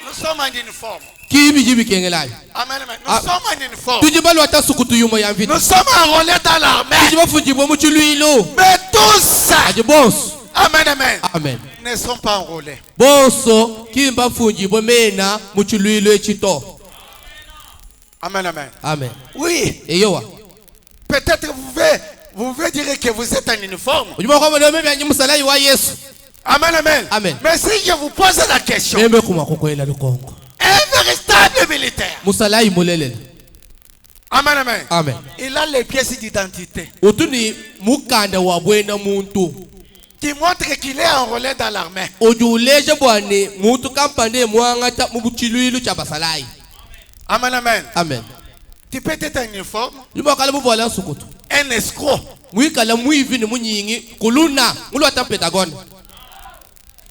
Nous sommes en uniforme. Kibi jibi kengelai. Amen, amen. Ah. Nous sommes en uniforme. Tujibalu ata sukutu yuma ya vita. Nous sommes enrôlés dans l'armée. Tujiba fujibo muchuluilo. Mais tous, Aje bons. amen, amen, Amen. ne sont pas enrôlés. Bonso kimba fujibo mena muchuluilo echito. Amen, amen. Amen. Oui, Eyowa. peut-être vous pouvez dire que vous êtes en uniforme. Ujiba kwa mwana mebe anyimusalayi wa Yesu. Amen, amen. Amen. Mais si je vous pose la question, Mebe kuma kukwela lukongo. un véritable militaire, Musalayi mulelele. amen, amen, Amen. il a les pièces d'identité Utuni mukanda wa bwena muntu. qui montrent qu'il est enrôlé dans l'armée. Ojuleje bwane muntu kampane mwangata mubuchiluilu cha basalayi. Amen, amen. Amen. Tu peux être en uniforme, Ujiba kala mubola sukutu. un escroc. Mwikala mwivi ni munyingi kuluna mulu ata Pentagon.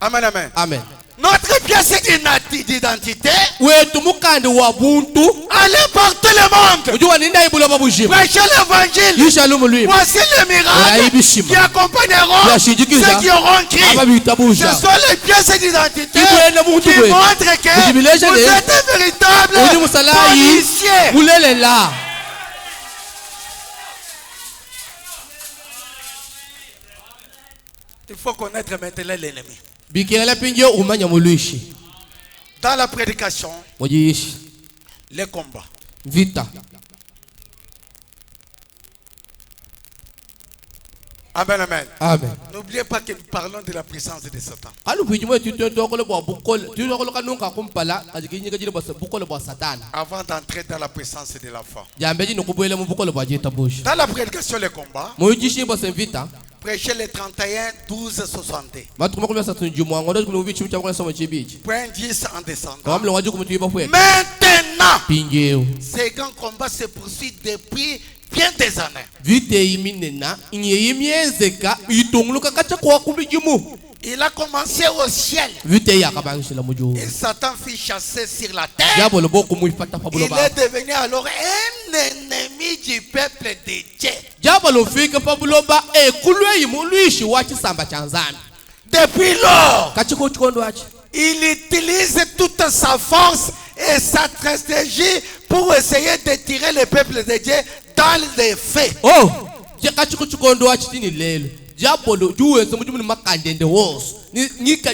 Amen, amen. Amen. Notre pièce d'identité, Wetu mukandi wa buntu. allez partout le monde. Ujua ninda ibulo babujibu. Prêchez l'évangile. Yisha lumulwi. Voici le miracle qui accompagneront ceux qui auront crié. Ababitabusha. Ce sont les pièces d'identité Ibwena qui muntu we. montrent que Ujibilesha vous le. êtes un véritable Uji musalayi. policier. Mulelela. Il faut connaître maintenant l'ennemi. bikela pinje umanya muluishi Dans la prédication, mojiishi les combats. vita. Amen, amen. Amen. N'oubliez pas que nous parlons de la puissance de Satan. Alu bwijimo tutotokole bwa bukole tutokole kanunga kumpala kajikinyi kajile bwa bukole bwa satana. Avant d'entrer dans la puissance de la foi. Jambeji nokubwele mu bukole bwa jeta bush. Dans la prédication, les combats, Mojishi bwa vita. prêchez les 31, 12, 60. Matukuma kulwa satun jumwa ngondo kumuvi chimu chamukula somo chibiji. Point 10 en descendant. Kamlo waji kumutuiba fwe. Maintenant, Pinjeo. ces grands combats se poursuivent depuis bien des années. Vite iminena inye imiezeka itongluka kacha kwa kubijimu. Il a commencé au ciel. Vite yakabangishila mujo. Et Satan fut chassé sur la terre. Jabo lobo kumuifata Il fabuloba. est devenu alors un ennemi du peuple de Dieu. Jabo lofika fabuloba kulwe imuluishi wachi samba chanzami. Depuis lors, Kachiko chikondo wachi. il utilise toute sa force et sa stratégie pour essayer de tirer le peuple de Dieu dans les faits. Oh, kachiko chikondo wachi tini lelo. Jabo lo juwenze mujumu ni makandende wos. Ni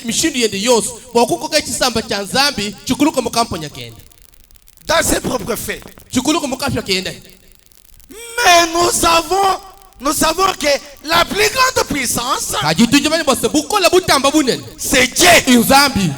mishindi yende yos. Wakuko kachi samba chanzambi chukuluka mukamponya kende. Dans ses propres faits. Chukuluka mukafya kende. Mais nous savons que la plus grande puissance, Kajitujumani bose bukola butamba bunene. c'est Dieu. Inzambi.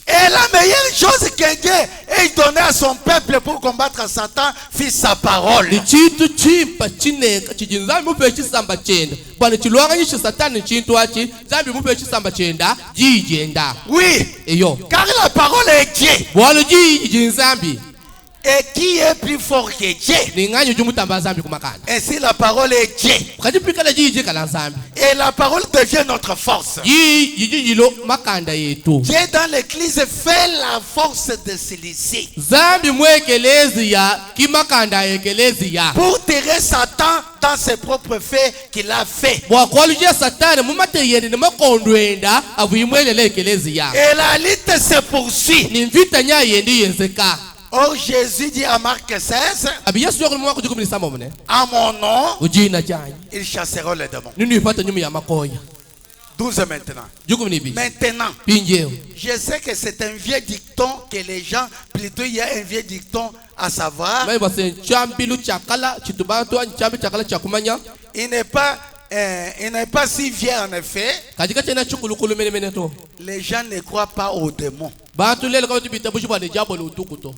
Et la meilleure chose que Dieu ait donné à son peuple pour combattre Satan, fut sa parole. Ni chitu chimpa chineka chijinzambi mupe chisamba chenda. Bwana chilwanga nyisha satani chintu wachi. Zambi mupe chisamba chenda. Jijenda. Oui, Eyo. car la parole est Dieu. Bwana jijinzambi. Et qui est plus fort que Dieu? Ni nganyo jumutamba zambi kumakanda. Ainsi la parole est Dieu. Kajipika la jiji kala zambi. Et la parole devient notre force. Jijilo makanda yetu. Dieu dans l'église fait la force de celui-ci. Zambi mwekelezi ya kimakanda yekelezi ya. Pour tirer Satan dans ses propres faits qu'il a fait. Bwakwalujia satani mumate yende ni makondwenda avuyimwelele yekelezi ya. Et la lutte se poursuit. Ni mvita nya yendi yenzeka. Or Jésus dit à Marc 16, Abi Yesu yokuli mwa kujukumini samba mune. à mon nom, Ujina chanyi. ils chasseront les démons. Ninu ipata nyumi ya makoya. 12 maintenant. Jukumini bi. Maintenant, Pinjeo. je sais que c'est un vieux dicton que les gens, plutôt il y a un vieux dicton à savoir, Mai base chambilu chakala chitubantu chambi chakala chakumanya. il n'est pas si vieux en effet. Kajika chena chukulukulu mene mene to. Les gens ne croient pas aux démons. Bantu lele kama tibita bushi bwane jabo lutukuto.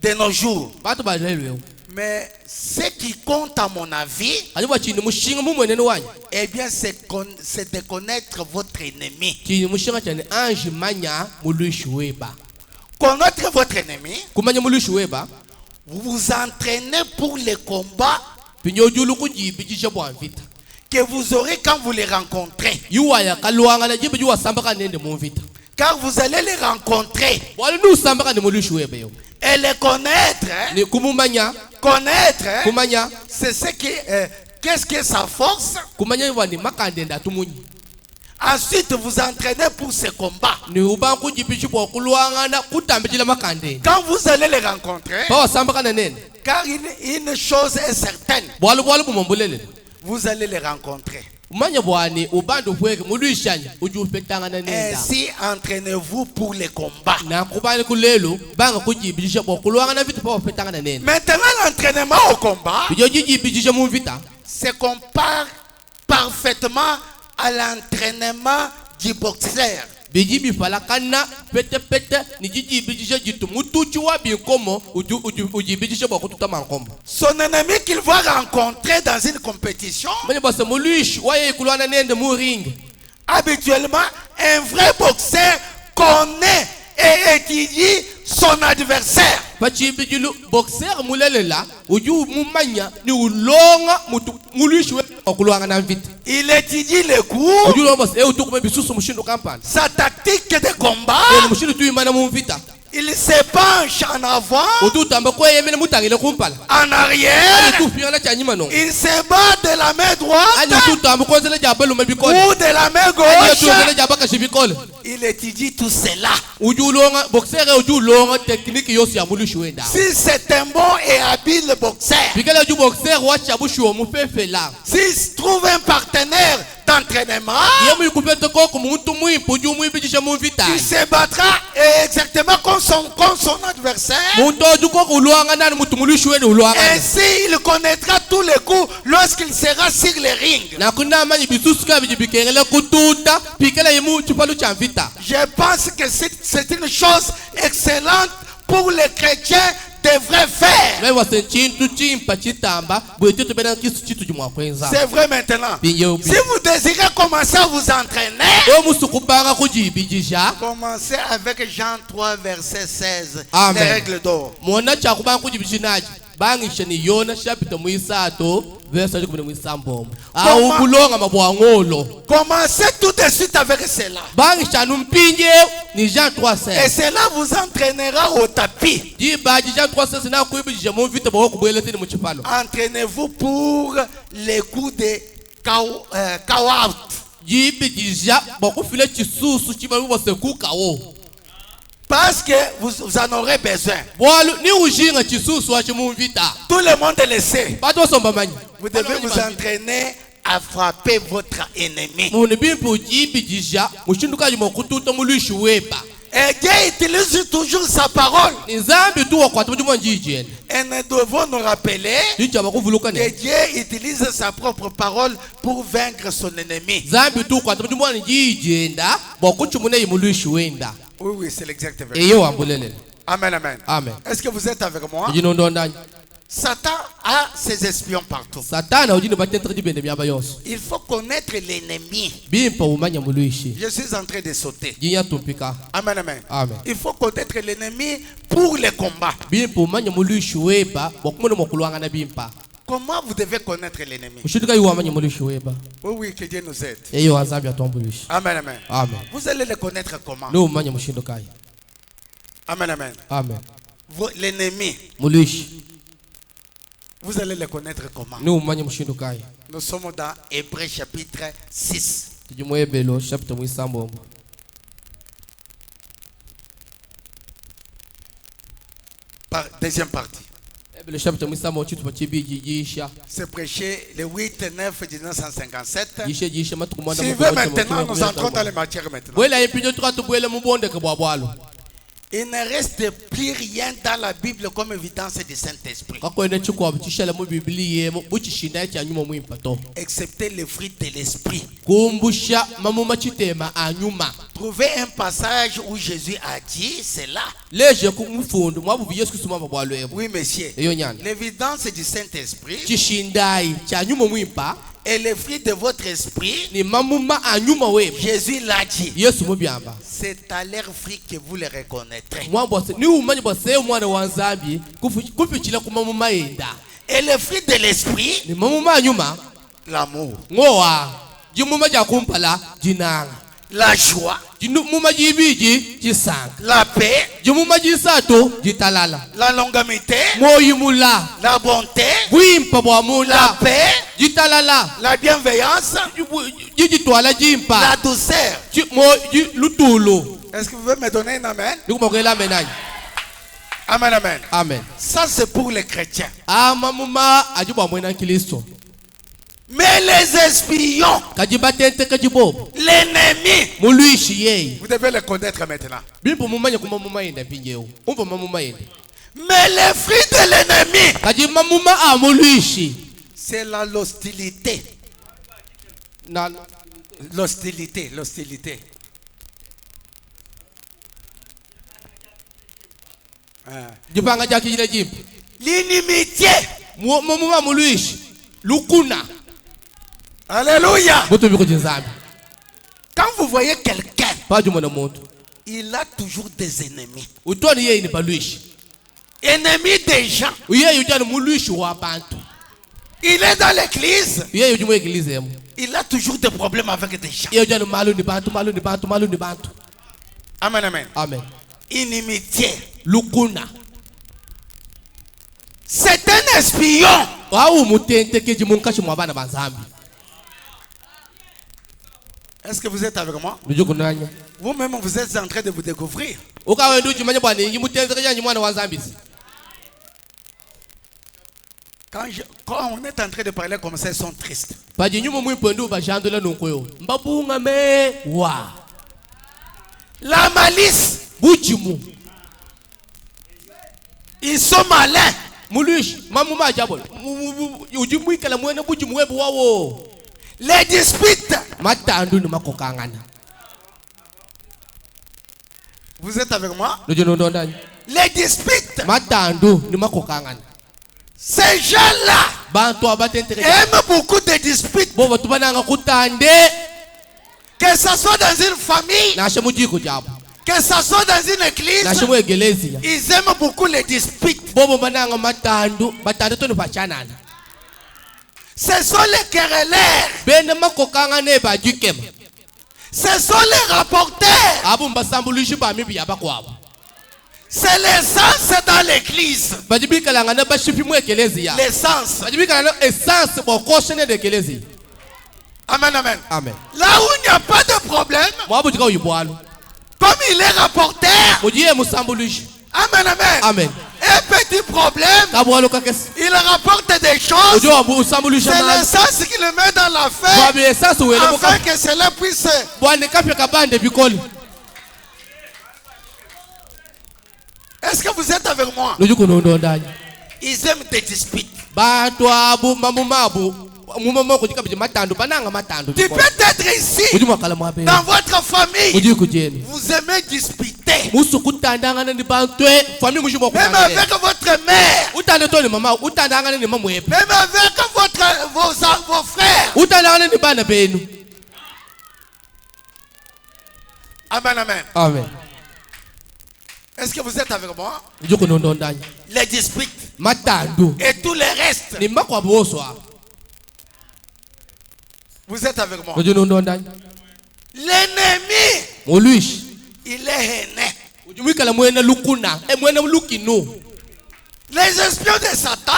De nos jours. Bantu ba lele. Mais ce qui compte à mon avis, Ajiba chini mushinga mumwene wanyi. eh bien c'est de connaître votre ennemi. Chini mushinga chani anji manya muluishi weba. Connaître votre ennemi, Kumanya muluishi weba. vous vous entraînez pour les combats Pinyo julu kujibijisha bwa vita. que vous aurez quand vous les rencontrez. Yuwa ya kaluanga na jibu juwa sambaka nende muvita. Car vous allez les rencontrer Wale nu sambaka ni muluishi weba yo. et les connaître. Ni kumumanya. Connaître, Kumanya. c'est ce qui, qu'est-ce que sa force. Kumanya yuwa ni makandenda tumunyi. Ensuite, vous entraînez pour ce combat. Ni uba kujibishi bwa kuluanga na kutambijila makande. Quand vous allez les rencontrer, Bawa sambaka na nene. car une chose est certaine, Bwalu kumambulele. vous allez les rencontrer. Umanya bwani ubandu fweke muluishanya ujupetanga na nenda. Ainsi, entraînez-vous pour les combats. Na kubali kulelo banga kujibilisha bwa kuluanga na vita pa petanga na nenda. Maintenant, l'entraînement au combat Bijo jibilisha mu vita. se compare parfaitement à l'entraînement du boxeur. Bijibi falakana pete pete ni jibilisha jitu mutuchi wa binkomo ujibilisha bwa kututa mankomo. Son ennemi qu'il va rencontrer dans une compétition, Mwenye basa muluishi waye kuluanga na nenda mu ring. habituellement, un vrai boxeur connaît et étudie son adversaire. Pachibijilu boxer mulelela uju mumanya ni ulonga muluishi we okuluanga na vita. Il étudie les coups, Uju lomba utukume bisusu mushindo kampani. sa tactique de combat. Ene mushindo tuimana mu vita. Il se penche en avant, Ututamba kwa yemene mutangile kumpala. en arrière. Tufiana cha nyima no. Il se bat de la main droite Ani ututamba kwa zile jabalo mabikole. ou de la main Ani gauche. zile jabaka shibikole. Il étudie tout cela. Uju longa boxer uju longa technique yosi ya mulushi wenda. Si c'est un bon et habile boxeur, Bikala uju boxer wacha bushu mu fefela. s'il trouve un partenaire d'entraînement. Il se battra exactement comme son adversaire. Ainsi, il connaîtra tous les coups lorsqu'il sera sur le ring. Je pense que c'est une chose excellente pour les chrétiens devraient faire. C'est vrai maintenant. Si vous désirez commencer à vous entraîner, commencez avec Jean 3 verset 16. Les règles d'or. Commencez tout de suite avec cela. Et cela vous entraînera au tapis. Entraînez-vous pour les coups de KO. Parce que vous en aurez besoin. Tout le monde le sait. Vous devez vous entraîner à frapper votre ennemi. Et Dieu utilise toujours sa parole. Et nous devons nous rappeler que Dieu utilise sa propre parole pour vaincre son ennemi. Oui, c'est l'exact verset. Amen, amen. Est-ce que vous êtes avec moi? Satan a ses espions partout. Il faut connaître l'ennemi. Je suis en train de sauter. Amen, amen. Il faut connaître l'ennemi pour le combat. Comment vous devez connaître l'ennemi? Oui, que Dieu nous aide. Amen, amen. Vous allez le connaître comment? Amen, amen. L'ennemi, vous allez le connaître comment? Nous sommes dans Hébreux chapitre 6. Deuxième partie. C'est prêché le 8 et 9 1957. Suivez maintenant, nous entrons dans les matières maintenant. Il ne reste plus rien dans la Bible comme évidence du Saint-Esprit, excepté le fruit de l'Esprit. Trouvez un passage où Jésus a dit cela. Oui, monsieur. L'évidence du Saint-Esprit et le fruit de votre esprit, Jésus l'a dit. C'est à leur fruit que vous les reconnaîtrez. Et le fruit de l'esprit, l'amour, la joie, la paix, la longanimité, la bonté, la paix, la bienveillance, la douceur. Est-ce que vous pouvez me donner un amen? Amen, amen. Ça c'est pour les chrétiens. Mais les espions, l'ennemi, vous devez le connaître maintenant. Mais les fruits de l'ennemi, c'est l'hostilité. L'hostilité. L'inimitié. Alléluia. Quand vous voyez quelqu'un, il a toujours des ennemis. Ennemis des gens. Il est dans l'église. Il a toujours des problèmes avec des gens. Amen, amen. Inimitié. C'est un espion. Est-ce que vous êtes avec moi? Vous-même, vous êtes en train de vous découvrir. Quand on est en train de parler comme ça, ils sont tristes. La malice. Ils sont malins. Les disputes. Vous êtes avec moi? Les disputes. Ces gens-là aiment beaucoup de disputes. Que ce soit dans une famille, que ce soit dans une église, ils aiment beaucoup les disputes. Ce sont les querelleurs. Ce sont les rapporteurs. C'est l'essence dans l'église. L'essence. Amen, amen. Amen. Là où il n'y a pas de problème, comme il est rapporteur, amen, amen. Amen. Un petit problème, il rapporte des choses. C'est l'essence qui le met dans l'affaire afin que cela puisse. Est-ce que vous êtes avec moi? Ils aiment des disputes. Tu peux être ici dans votre famille. Vous aimez disputer. Même avec votre mère. Même avec vos frères. Amen, amen. Amen. Est-ce que vous êtes avec moi? Les disputes et tout le reste. Vous êtes avec moi? L'ennemi, il est aîné. Les espions de Satan,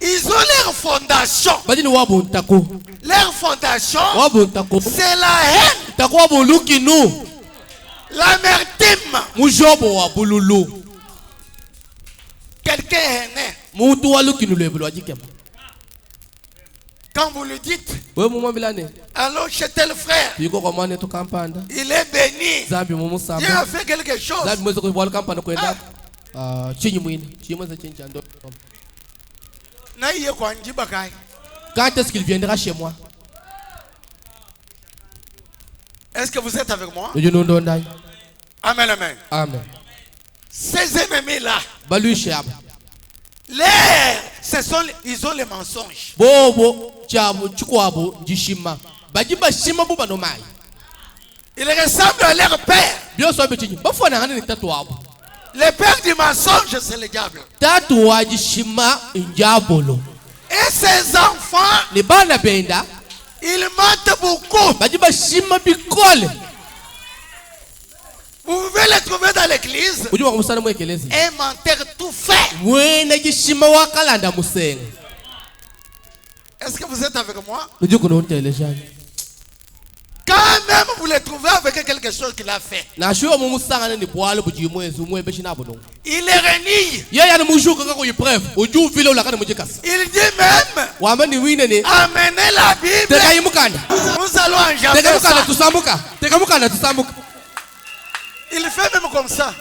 ils ont leur fondation. Leur fondation, c'est la haine, l'amertume. Quelqu'un est aîné. Quand vous le dites, allons chez tel frère, il est béni, Dieu a fait quelque chose. Quand est-ce qu'il viendra chez moi? Est-ce que vous êtes avec moi? Amen, amen. Amen. Ces ennemis-là, ils ont les mensonges. Ils ressemblent à leur père. Le père du mensonge, c'est le diable. Et ses enfants, ils mentent beaucoup. Vous pouvez les trouver dans l'église. Un menteur tout fait. Est-ce que vous êtes avec moi? Quand même vous les trouvez avec quelque chose qu'il a fait, il les renie. Il dit même, amenez la Bible, nous allons enjamber ça. Il fait même comme ça.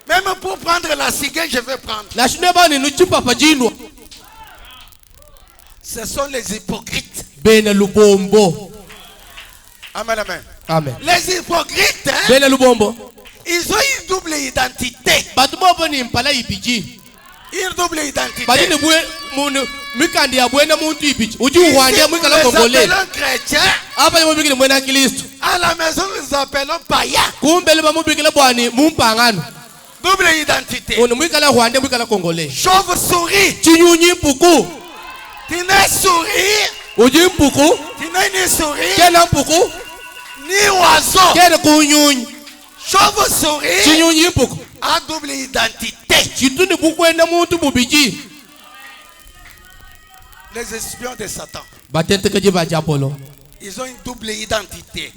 Même pour prendre la cigare, je vais prendre. Ce sont les hypocrites. Amen, amen. Amen. Les hypocrites, ils ont une double identité. Une double identité. Ici, nous les appelons chrétiens. À la maison, nous les appelons païens. Double identité. Chauve-souris. Tu n'es souris. Tu n'es ni souris. Ni oiseau. Chauve-souris a double identité. Les espions de Satan, ils ont une double identité.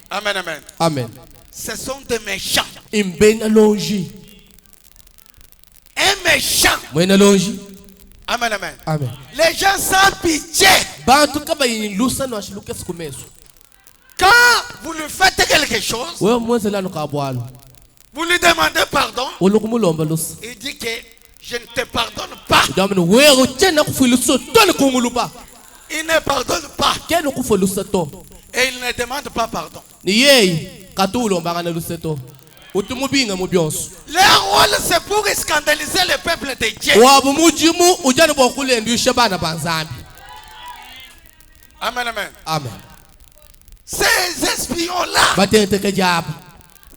Amen, amen. Amen. Ce sont des méchants. imbena longi Un méchant. mwena longi. Amen, amen. Amen. Les gens sans pitié. Bantu kaba yilusa no ashiluka sikumeso. Quand vous lui faites quelque chose, Wewe mwenzela no kabwalo. vous lui demandez pardon. Ulukumulomba lusa. Il dit que je ne te pardonne pas. Damno wewe uchena kufiluso tole kumuluba. Il ne pardonne pas. Keno kufilusa to. Et il ne demande pas pardon. Ni yeye katulomba kana luseto. Utumubinga mubyonso. Leur rôle, c'est pour scandaliser le peuple de Dieu. Wabu mujimu ujana bokulendu yishabana banzambi. Amen, amen. Amen. Ces espions-là, Batenteke jaba.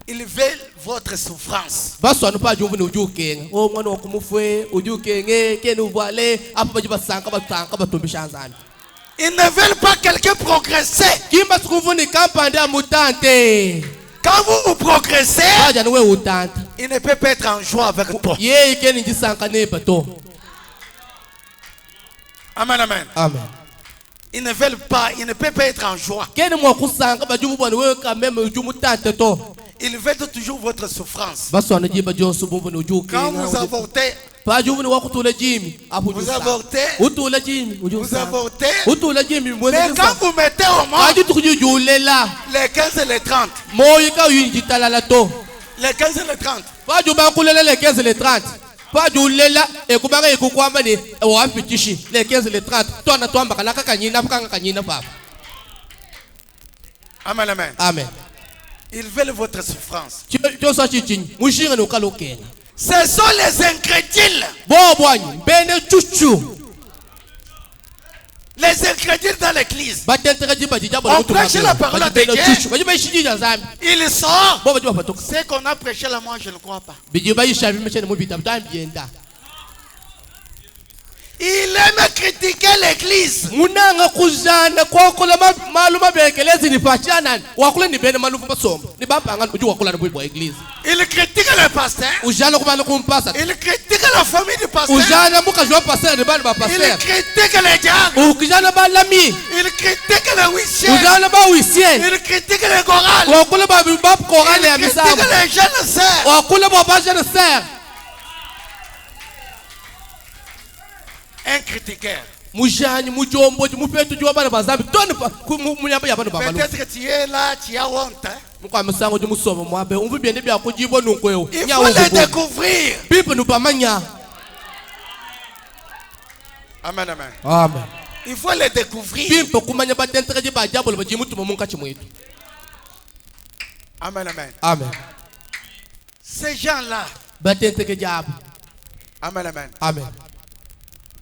ils veulent votre souffrance. Baswanu pa jumbu ni ujukenga. O mwana okumufwe ujukenge kenu bwale apa bajiba sanka batanka batumbisha nzambi. Ils ne veulent pas quelqu'un progresser. Kimba sikuvu ni kampande ya mutante. Quand vous progressez, Baja ni we utante. il ne peut pas être en joie avec toi. Yeye keni njisanka nepa to. Amen, amen. Amen. Ils ne veulent pas, ils ne peuvent pas être en joie. Keni mwa kusanka bajumu bwani we kameme ujumu tante to. Ils veulent toujours votre souffrance. Baswanu jiba jonsu bumbu ni Quand ujukenga. vous avortez, Pajumu ni wakutule jimi. Apu vous jusa. avortez, Utule jimi. vous avortez. Utule jimi mwezi Mais jisa. quand vous mettez au monde, Kaji tukujujulela. les 15 et les 30, Moyi ka yinjitalala to. les 15 et les 30, Paju bakulela le 15 le 30. Paju lela ekubanga ekukwamba ni wapitishi le 15 le 30. Twana twamba kanaka kanyina kanga kanyina papa. amen, amen. Amen. Ils veulent votre souffrance. Tiosa chichin mushinga no kalokena. Ce sont les incrédules. Bobwanyi bene chuchu. Les incrédules dans l'église. Batenteka jiba jijabo On prêche la parole de Dieu. Bajiba ishijija zambi. Ils sont. Boba jiba patoka. Ce qu'on a prêché là, moi, je ne crois pas. Bijiba ishabi mechene mubita bienda. Il aime critiquer l'église. Munanga kuzana kokola maluma bekelezi ni pachana wakule ni bene malufu basomba ni bapanga uju wakula na bwa eglise. Il critique le pasteur. Ujana kubana kumpasa. Il critique la famille du pasteur. Ujana muka jwa pasteur ni bana ba Il pasteur. critique les diacres. Ukijana ba lami. Il critique les huissiers. Ujana ba wisie. Il critique les chorales. Wakule ba bab chorale ya Il misabu. critique les jeunes sœurs. Wakule ba ba jeune sœur. Un critiqueur. Mujani mujombo mupetu jwa bana bazambi toni munyamba ya bana baba. Peut-être que tu es là, tu as honte. Hein? Mukwa musango ju musoma mwabe umvi byende bya kujibo nunkwewo. Il faut les découvrir. Bipe nupamanya. Amen, amen. Amen. Il faut les découvrir. Pimpo kumanya batenteka jiba jabo baji mutuma munka chimwetu. Amen, amen. Amen. Ces gens-là. Batenteke jabo. Amen, amen. Amen.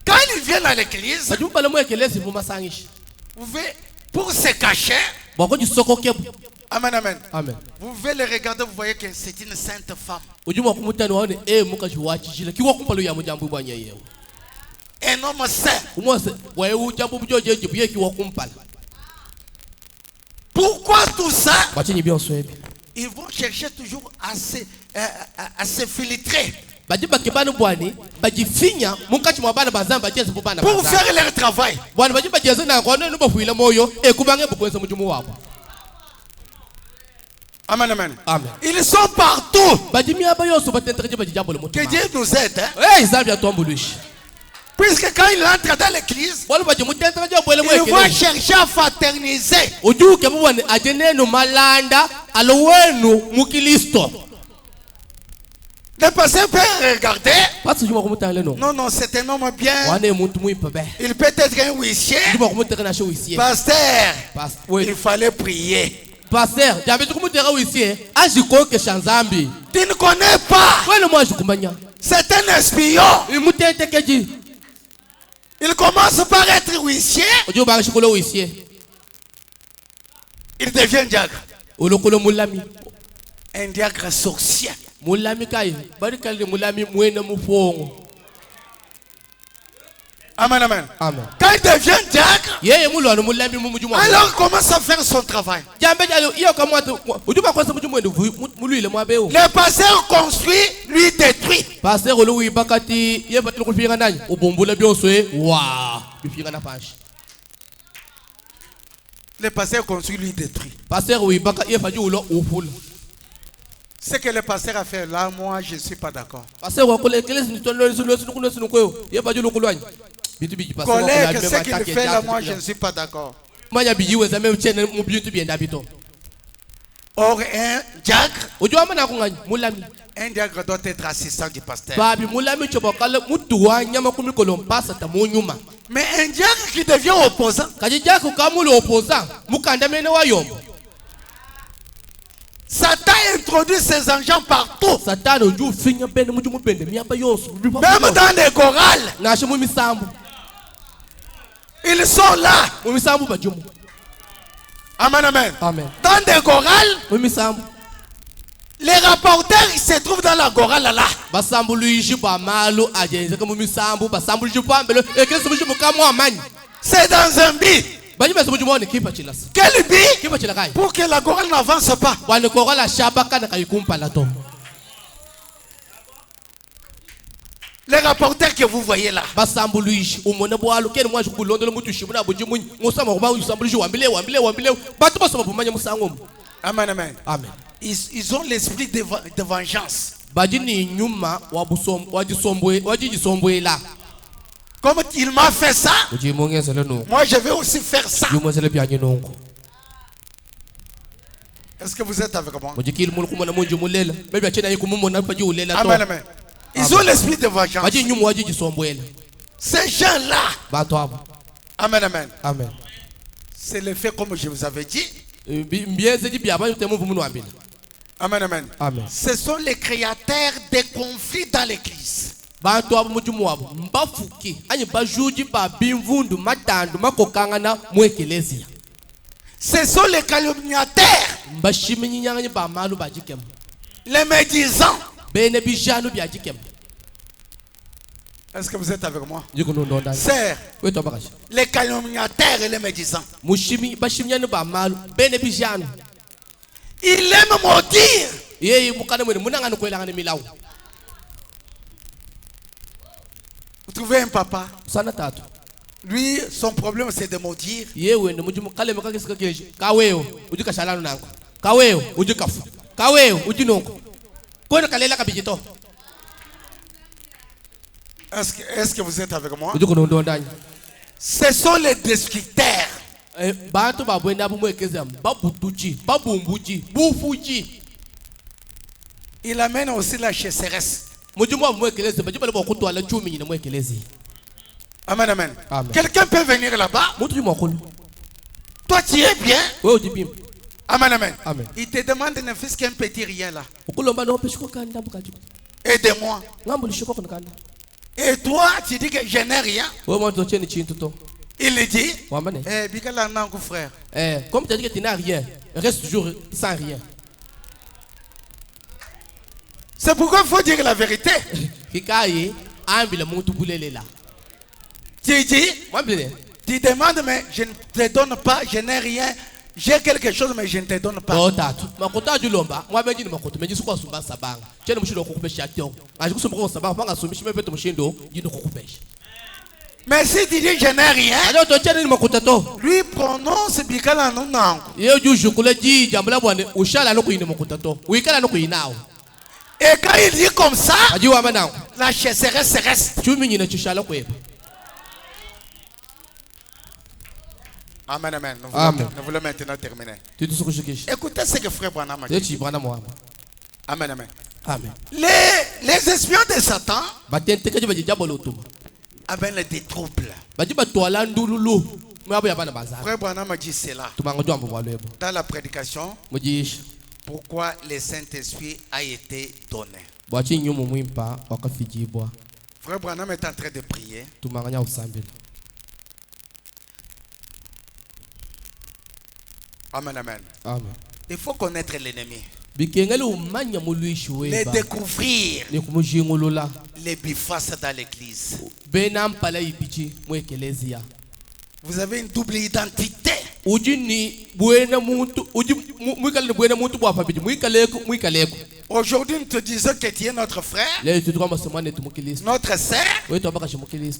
Quand ils viennent à l'église, Bajumba le mwekelezi vuma sangishi. vous pouvez, pour se cacher, Bako jisoko kebu. amen, amen. Amen. Vous pouvez les regarder, vous voyez que c'est une sainte femme. Ujuma kumutani waone muka juwachi jila kiwa kumpalo ya mujambu bwanya yewe. Un homme saint. Umose wae ujambu bujoje jibuye kiwa kumpala. Pourquoi tout ça? Bachinyi byonso ebi. Ils vont chercher toujours à se filtrer. Bajiba kibanu bwani bajifinya munkachi mwabana bazamba jeze bubana Pour bazamba. faire leur travail. Bwani bajiba jeze na ngone nubo fuila moyo kubange bukwenza mujumu wabo. Amen, amen. Amen. Ils sont partout. Bajimi aba yoso batenteke jiba jijabo le mutu. Que Dieu nous aide. Hein? Zambia tombulushi. Puisque quand il entre dans l'église, Bwani bajimu tenteke jabo le il va mwekelezi. chercher à fraterniser. Ujuke bubani ajenenu malanda alowenu mukilisto. Le pasteur peut regarder. Pasi juma kumutale no. Non, non, c'est un homme bien. Wane muntu muipa be. Il peut être un huissier. Juma kumuteka na show ici. Pasteur, Oui. il fallait prier. Pasteur, jambe tukumuteka ici. Ajikoke shanzambi. Tu ne connais pas. Wele moi jikumanya. C'est un espion. Imutenteke ji. Il commence par être huissier. Ojuba shikolo ici. Il devient diacre. Olokolo mulami. Un diacre sorcier. Mulami kai. Barikali mulami mwena mufongo. Amen, amen. Amen. Quand il devient diacre, Yeye mulwana mulami mumujuma. alors il commence à faire son travail. Jambe jalo iyo kama ujuba kwanza mujumu ndu mulwile mwabeo. Le pasteur construit, lui détruit. Pasteur olu ibakati yeba tukufinga nani ubumbula byonso wa bifinga na pashi. Le pasteur construit, lui détruit. Pasteur ibaka yefa julo ufula. Ce que le pasteur a fait là, moi, je ne suis pas d'accord. Collègue, Ce qu'il fait là, moi, je ne suis pas d'accord. Or, un diacre doit être assistant du pasteur. Mais un diacre qui devient opposant, Satan introduit ses engins partout. Même dans les chorales. Ils sont là. Amen, amen. Dans des chorales, les rapporteurs ils se trouvent dans la chorale là. C'est dans un but. Quel but? Pour que la chorale n'avance pas. Les rapporteurs que vous voyez là. Amen, amen. Ils ont l'esprit de vengeance. Comme il m'a fait ça, moi je vais aussi faire ça. Est-ce que vous êtes avec moi? Amen, amen. Ils ont l'esprit de vengeance. Ces gens-là. Amen, amen. C'est le fait comme je vous avais dit. Amen, amen. Ce sont les créateurs des conflits dans l'église. Ce sont les calomniateurs, les médisants. Est-ce que vous êtes avec moi? Sœur, les calomniateurs et les médisants. Il aime maudire. Vous trouvez un papa? Lui, son problème c'est de maudire. Est-ce que vous êtes avec moi? Ce sont les destructeurs. Il amène aussi la chasseresse. Amen, amen. Quelqu'un peut venir là-bas. Toi, tu es bien. Amen, amen. Il te demande ne fût-ce qu'un petit rien là. Aidez-moi. Et toi, tu dis que je n'ai rien. Il dit, Bikala Nankou frère. Comme tu as dit que tu n'as rien, reste toujours sans rien. C'est pourquoi il faut dire la vérité. Tu dis, tu demandes, mais je ne te donne pas, je n'ai rien. J'ai quelque chose, mais je ne te donne pas. Mais si tu dis je n'ai rien, lui prononce Bikala Nankou. Et quand il dit comme ça, la chasseresse reste. Amen, amen. Nous voulons maintenant terminer. Écoutez ce que frère Branham a dit. Amen, amen. Les espions de Satan amènent des troubles. Frère Branham a dit cela dans la prédication. Pourquoi le Saint-Esprit a été donné. Frère Branham est en train de prier. Amen, amen. Il faut connaître l'ennemi. Les découvrir. Les bifaces dans l'église. Vous avez une double identité. Aujourd'hui, nous te disons que tu es notre frère, notre sœur,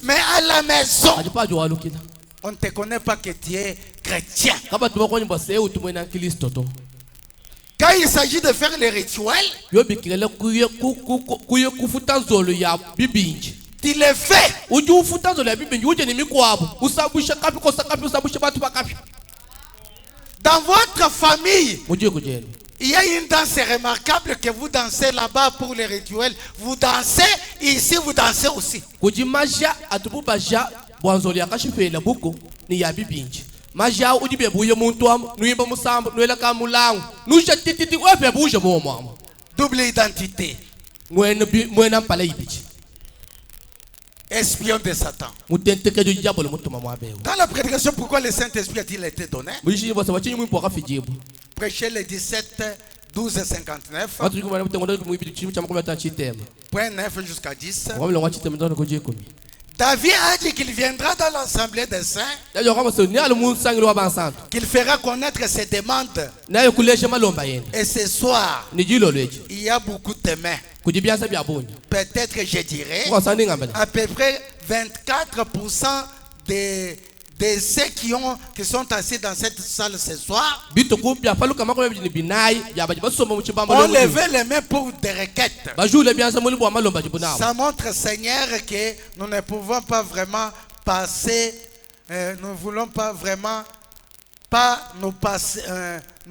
mais à la maison, on ne te connaît pas que tu es chrétien. Quand il s'agit de faire les rituels, yobikirela kuye kufuta nzolo ya bibinji tu les fais. uji ufuta nzolo ya bibinji uje ni mikwabo usabusha kapi kosa kapi usabusha batu bakapi Dans votre famille, mujye kujeni il y a une danse remarquable que vous dansez là-bas pour les rituels. Vous dansez, ici vous dansez aussi. kuji maja atubu baja bwanzolo yakashifela buko ni ya bibinji maja uji bebuye muntu am nuimba musamba nuela kamulangu nusha tititi wepe buje bomo Double identité. mwena mpala ibichi Espion de Satan. mutentekejo jabolo mutuma mwabewe Dans la prédication, pourquoi le Saint-Esprit a-t-il été donné? mulishi bose bachinyi mwimpo akafijibu Prêchez le 17, 12 et 59. watu kumana mutengondo mwibidi chimu cha makumi atanu chitema Point 9 jusqu'à 10. wamilo ngachitema ndo kuje kumi David a dit qu'il viendra dans l'assemblée des saints, yajo kama so ni alu munsangiro wa bansanto qu'il fera connaître ses demandes. nayo kulesha malomba yena Et ce soir, ni jilo leji il y a beaucoup de mains. kujibianza bya bonyi Peut-être que je dirais kwa sani ngambale à peu près 24% de ceux qui sont assis dans cette salle ce soir bito kupya paluka makome bini binai ya baji basoma mu chibamba ont lo levé les mains pour des requêtes. bajule bianza muri bwa malomba jibunawo Ça montre, Seigneur, que nous ne pouvons pas vraiment passer, nous ne voulons pas vraiment nous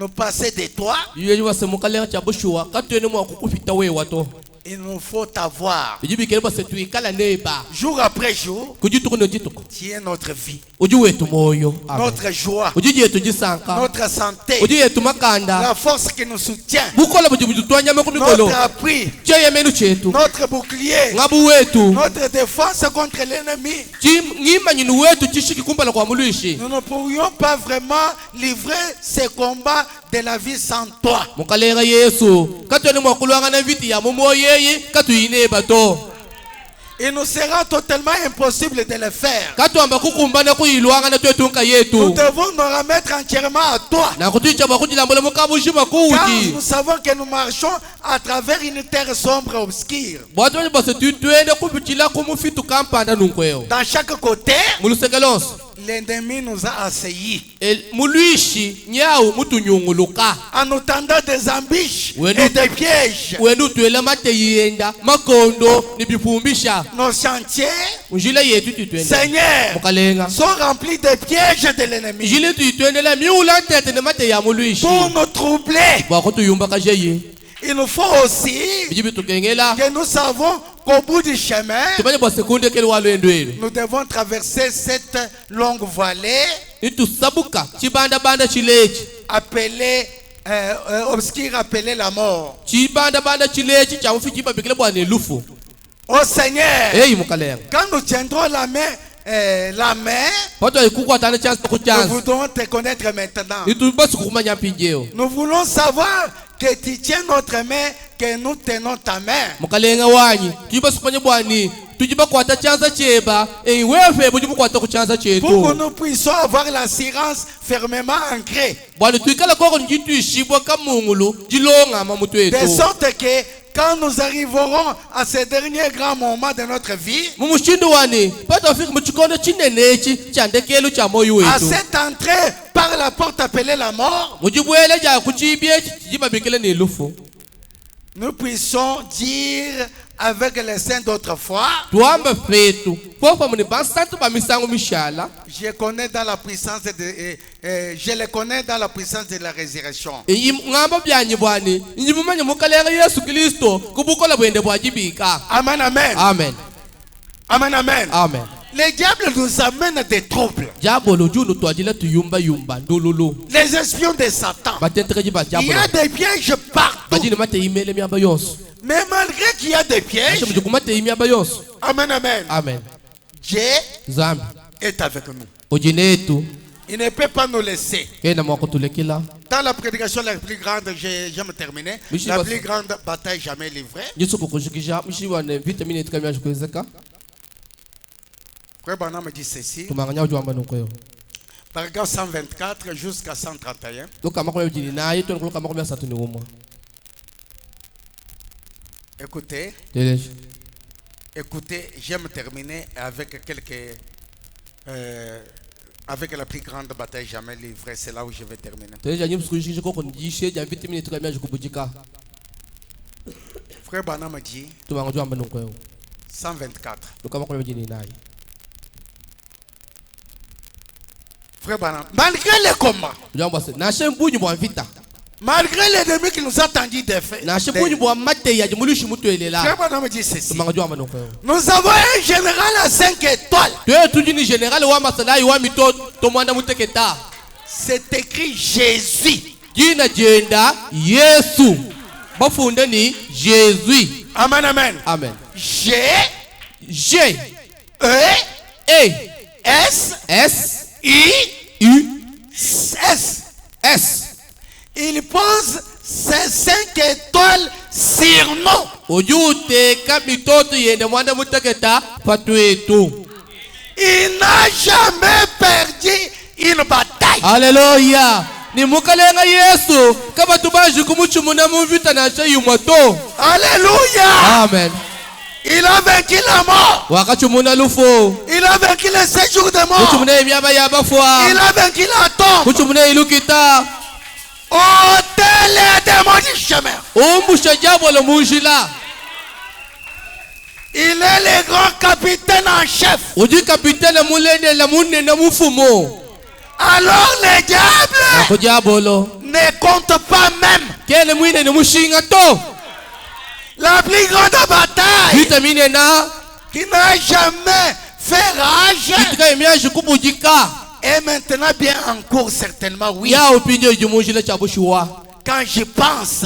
passer de toi. yeji wasemuka lenga cha bushuwa katwene mwa kukufita wewa to Il nous faut t'avoir bijibikele bose tuikala neba jour après jour. kujituko no jituko Tu es notre vie, uji wetu moyo amen notre joie, uji yetu jisanka notre santé, uji yetu makanda la force qui nous soutient, bukola bujibuju twanyame kumikolo notre appui, cheye menu chetu notre bouclier, ngabu wetu notre défense contre l'ennemi. ngimanyinu wetu chishiki kumbala kwa mulwishi Nous ne pourrions pas vraiment livrer ces combats de la vie sans toi. mukalenga yesu katwene mwakulwanga na viti ya mumo yeye katuyine bato Il nous sera totalement impossible de le faire. katwamba kukumbana kuyilwanga na twetunka Nous yetu devons nous remettre entièrement à toi. na kutuichaba kujilambola mukabushi Car makuuji nous savons que nous marchons à travers une terre sombre et obscure. bwatu bali bose twende kupitila kumufitu kampanda nunkweo Dans chaque côté, mulusekelonso l'ennemi nous a assaillis mulwishi nyau mutunyunguluka en nous tendant des embûches Oui, et des pièges. wenu utwela mateyiyenda makondo ni bifumbisha Nos chantiers, njila yetu tutwende Seigneur, mukalenga sont remplis de pièges de l'ennemi njila tuyitwendela miula ntete ne mate ya mulwishi pour nous troubler. bwakutuyumba jeye Il nous faut aussi bijibi tukengela que nous savons qu'au bout du chemin, tumanye bwa sekunde kele walwendo elu nous devons traverser cette longue vallée nitusabuka chibandabanda chilechi appelée, obscure appelée la mort. chibandabanda chilechi chamufi chibabikile bwana elufu Oh Seigneur, eyi mukalenga quand nous tiendrons la main, pato ikukwatana chansi nous kuchansi voudrons te connaître maintenant. nitubasi kukumanya mpinjeo Nous voulons savoir que tu tiens notre main, que nous tenons ta main. mukalenga wanyi tujibasi kumanya bwani tujibakwata chanza cheba eyi wefe bujibukwata kuchanza Pour que chetu nous puissions avoir l'assurance fermement ancrée. bwani tuikala koko njitwishibwa kamungulu jilongama De mutwetu sorte que quand nous arriverons à ce dernier grand moment de notre vie, mumushindi wani pata wafika muchikondo chinenechi chandekelu cha moyo à wetu cette entrée par la porte appelée la mort, mujibwele ja kuchibyechi chijibabikile ni lufu nous puissions dire avec les saints d'autrefois, tuamba fetu popa muni bansantu bamisango mishala je connais dans la puissance je les connais dans la puissance de la résurrection. eyi ngamba byanyi bwani njibumanya mukalenga yesu kristo kubukola bwende bwajibika Amen, amen. amen Amen, amen. amen Les diables nous amènent des troubles. jabolo junu twajila tuyumba yumba ndululu Les espions de Satan. batentekeji ba Il y jabolo a des pièges partout. bajini mate imele myamba yonso Mais malgré qu'il y a des pièges, ashe mujukumate imyamba yonso amen, amen, amen Dieu zambi est avec nous. ojinetu Il ne peut pas nous laisser. kena mwakutulekela Dans la prédication la plus grande, j'aime terminer, Michi la bas- plus grande bataille jamais livrée. jisuku kushikisha mshiwane vitamini tukamya kuwezeka Frère Branham me dit ceci, tumanganya ujwamba nukweo paragraphe 124 jusqu'à 131. lokama kwa jini naye tonu lokama kwa satuni umwa Écoutez, teleje écoutez, j'aime terminer avec quelques Avec la plus grande bataille jamais livrée, c'est là où je vais terminer. Frère Branham dit 124. Frère Branham, malgré les combats, malgré l'ennemi qui nous a tendu des faits, Frère Branham dit ceci. Nous avons un général à 5 étoiles. C'est écrit Jésus. Amen, amen. Amen. G, E, S, I, S. Il pose ses 5 étoiles sur nous. Il n'a jamais perdu une bataille. Alléluia. Alléluia. Amen. Il a vaincu la mort. Il a vaincu les 7 jours de mort. Il a vaincu la tombe. Hôtel et démons du chemin. Il est le grand capitaine en chef. Alors le diable ne compte pas même. La plus grande bataille qui n'a jamais fait rage est maintenant bien en cours, certainement, oui. Quand j'y pense,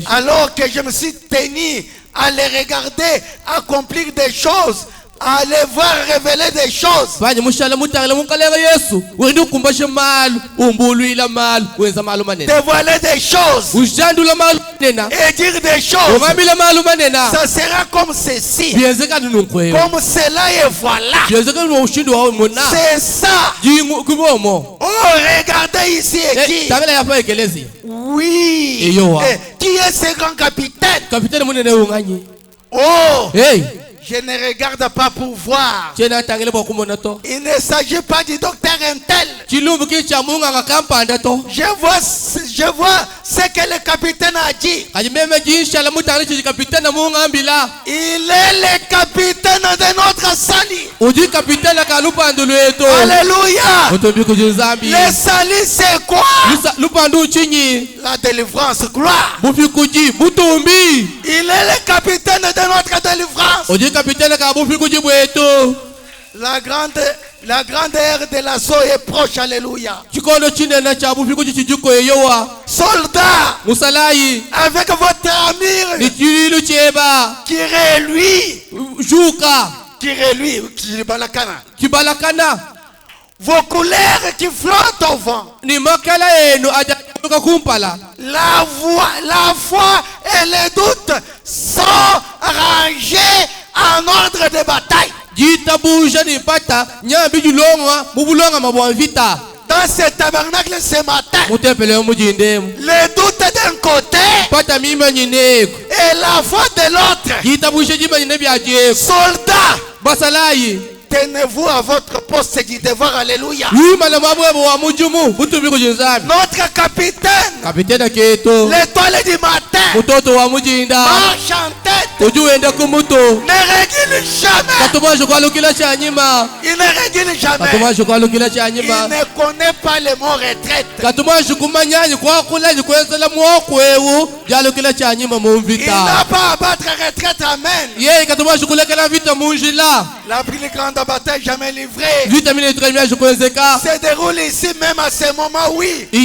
alors que je me suis tenu à les regarder accomplir des choses, à les voir révéler des choses, dévoiler des choses et dire des choses, ça sera comme ceci, comme cela et voilà. C'est ça. Oh, regardez ici et qui. Oui. Qui est ce grand capitaine? Oh, je ne regarde pas pour voir. Il ne s'agit pas du docteur Intel. Je vois ce que le capitaine a dit. Il est le capitaine de notre salut. Alléluia. Le salut c'est quoi? La délivrance, gloire. Il est le capitaine de notre délivrance. La grande ère de l'assaut est proche. Alléluia. Soldats, avec votre amir, tirez-lui, vos couleurs qui flottent au vent. La foi et les doutes sont rangés en ordre de bataille. Dans ce tabernacle ce matin, les doutes d'un côté et la foi de l'autre. Soldats, tenez-vous à votre poste du devoir. Alléluia. Notre capitaine, l'étoile du matin, marche en tête. Ne recule jamais. Il ne recule jamais. Il ne connaît pas le mot retraite. Il n'a pas à battre retraite. Amen. La plus grande bataille jamais livrée se déroule ici même à ce moment, oui. Entre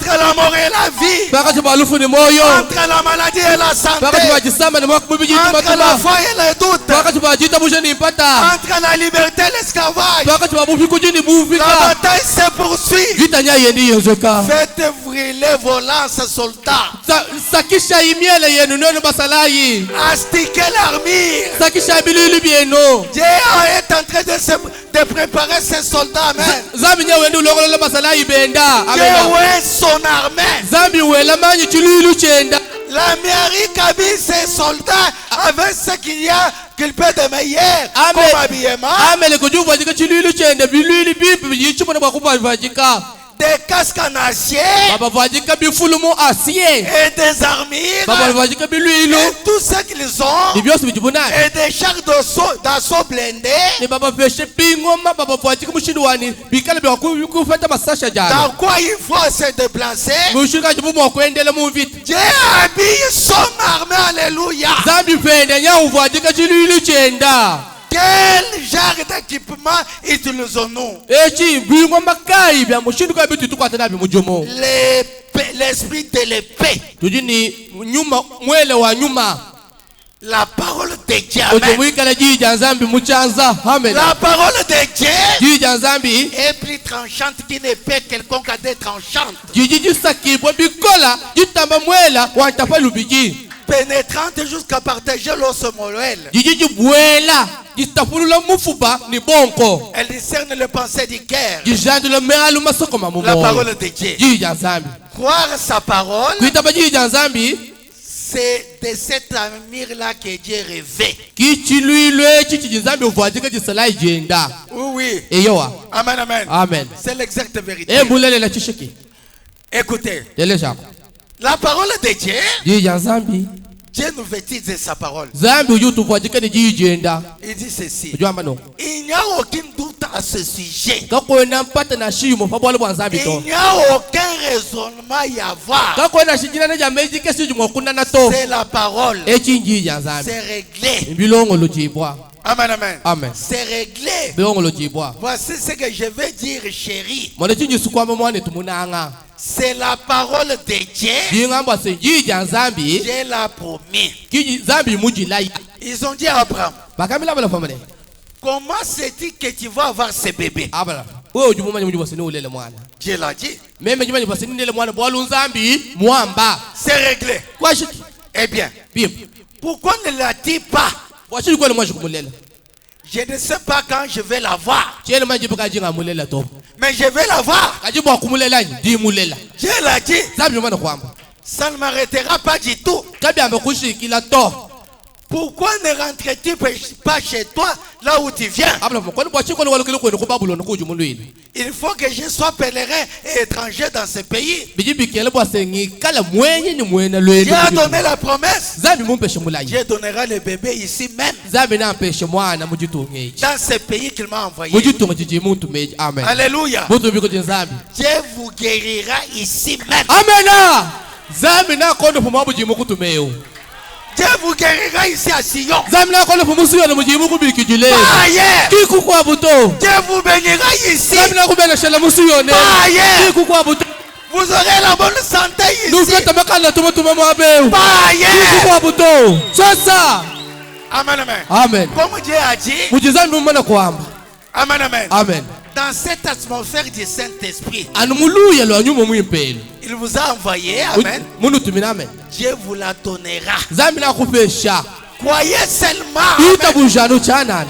la mort et la vie, entre la maladie et la santé, entre la foi et le doute, entre la liberté et l'esclavage, la bataille se poursuit. Faites brûler vos lances, soldats. Astiquez l'armure. Dieu est en train de préparer ses soldats. Amen. Dieu est son armée. L'Amérique habille ses soldats avec ce qu'il y a qu'il peut de meilleur Amen. comme habillement, amele kujuvajika chilulu chende bilili bipi biyichimona bakuvajika des casques en acier baba vajika bifulumu acier et des armures baba vajika bilwilu et tout ce qu'ils ont ni byose bijibunani et des chars d'assaut blindés. ni baba peshe pingoma baba vajika mushindwani bikala byakufata masasha jana Dans quoi il faut se déplacer? mushika jibumu wakwendela mu vita Dieu habille son armée, alléluia. zambi pende nyawu vajika chilulu chenda Quel genre d'équipement utilisons-nous? echi bingoma kai bya mushinduka bitu tukwata nabyo mujomo L'esprit de l'épée. tujini nyuma mwele wa nyuma La parole de Dieu. Amen. ojomwikala jija nzambi muchanza amen La parole de Dieu jija nzambi est plus tranchante qu'une épée quelconque a des tranchantes. jiji jisakibwa bikola jitamba mwela wantafa lubiji Pénétrante jusqu'à partager l'os moelle. jiji jibwela jitafulula mufuba ni bonko Elle discerne les pensées du cœur. jijandula mealu masoko La mamumo parole de Dieu. jija nzambi Croire sa parole, kwitaba jija nzambi c'est de cette armure-là que Dieu rêvait. kichilwilwe chichi nzambi uvwajika jisala jenda Oui, oui. eyowa Amen, amen. amen C'est l'exacte vérité. embulelela chishiki Écoutez, deleshako la parole de Dieu, jija nzambi Dieu nous vêtit de sa parole. zambi ujutuvwajika ni jijenda Il dit ceci. ujwamba no Il n'y a aucun doute à ce sujet. kakwena mpata na shimo pabwala bwa nzambi Il to n'y a aucun raisonnement à y avoir. kakwena shijina ja mejike sijumwa kunana to C'est la parole. echinjija nzambi C'est réglé. bilongolo jibwa Amen, amen. amen C'est réglé. bilongolo jibwa Voici ce que je veux dire, chérie. mwana chinji sukwama mwane tumunanga C'est la parole de Dieu. jingamba se jija nzambi Dieu l'a promis. kiji zambi mujilai Ils ont dit à Abraham, bakamila bala famane comment c'est-il que tu vas avoir ce bébé? abala wewe ujumumanya mujibo sini ulele mwana Dieu l'a dit. meme jumanya basini ndele mwana bwalu nzambi mwamba C'est réglé. kwashiki Eh bien, bim pourquoi ne l'a-t-il pas? washiki kwele mwashi kumulela Je ne sais pas quand je vais l'avoir. chele manje bukajinga mulela to Mais je vais l'avoir. kajibu akumulela ndi mulela Dieu l'a dit. zambi mwana kwamba Ça ne m'arrêtera pas du tout. kabi amekushikila to Pourquoi ne rentres-tu pas chez toi, là où tu viens? abala kwani bwashiko ni walukile kwenu ku babuloni kuju mulwini Il faut que je sois pèlerin et étranger dans ce pays. bijibikele bwasengi kala mwenye ni mwena Dieu lwenu a donné la promesse. zambi mumpeshe mulayi Dieu donnera le bébé ici même, zambi nampeshe mwana mujitunga eji dans ce pays qu'il m'a envoyé. mujitunga jiji muntu meji amen Alléluia. muntu bikuti nzambi Dieu vous guérira ici même. amena zambi nakondo puma bujimu kutumeyo Dieu vous guérira ici à Sion. zambi nakondo pumusuyona mujimu kubikijile Ailleurs. kiku kwa buto Dieu vous bénira ici. zambi nakubeleshela musuyone Ailleurs. kiku kwa buto Vous aurez la bonne santé ici. nufeta makala tumatuma mwabeu kiku Ailleurs. kwa buto sasa Amen, amen. amen Comme Dieu a dit. mujizambi mumana kwamba Amen, amen. amen Dans cette atmosphère du Saint-Esprit, anumuluya lwa nyuma mwimpelo il vous a envoyé. Amen. munutumina amen Dieu vous la donnera. zambi nakupesha Croyez seulement. ita Amen. bujano chanana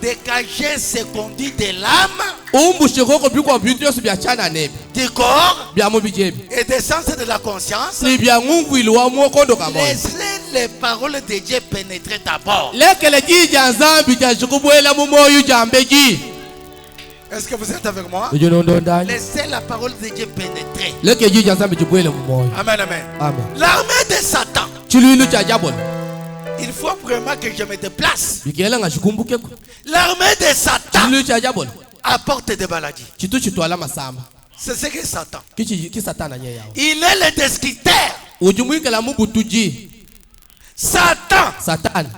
Dégagez ce conduit de l'âme, umbushe koko bikwa bintu byose bya chanana ebi du corps bya mubijebi et des sens de la conscience. ni bya ngungwili wa mwokondo kamoja Laissez les paroles de Dieu pénétrer d'abord. lekele jija nzambi jashikubwela mumoyo jambeji Est-ce que vous êtes avec moi? ujunondondani Laissez la parole de Dieu pénétrer. leke jija nzambi jibwele mumoyo Amen, amen. amen L'armée de Satan. chililu cha jabona Il faut vraiment que je me déplace. bikela ngashikumbuke L'armée de Satan chililu cha jabona apporte des maladies. chitu chitwala masamba C'est ce que Satan. kisatana nye yawo Il est le destructeur. ujumwikela mubutuji Satan. satana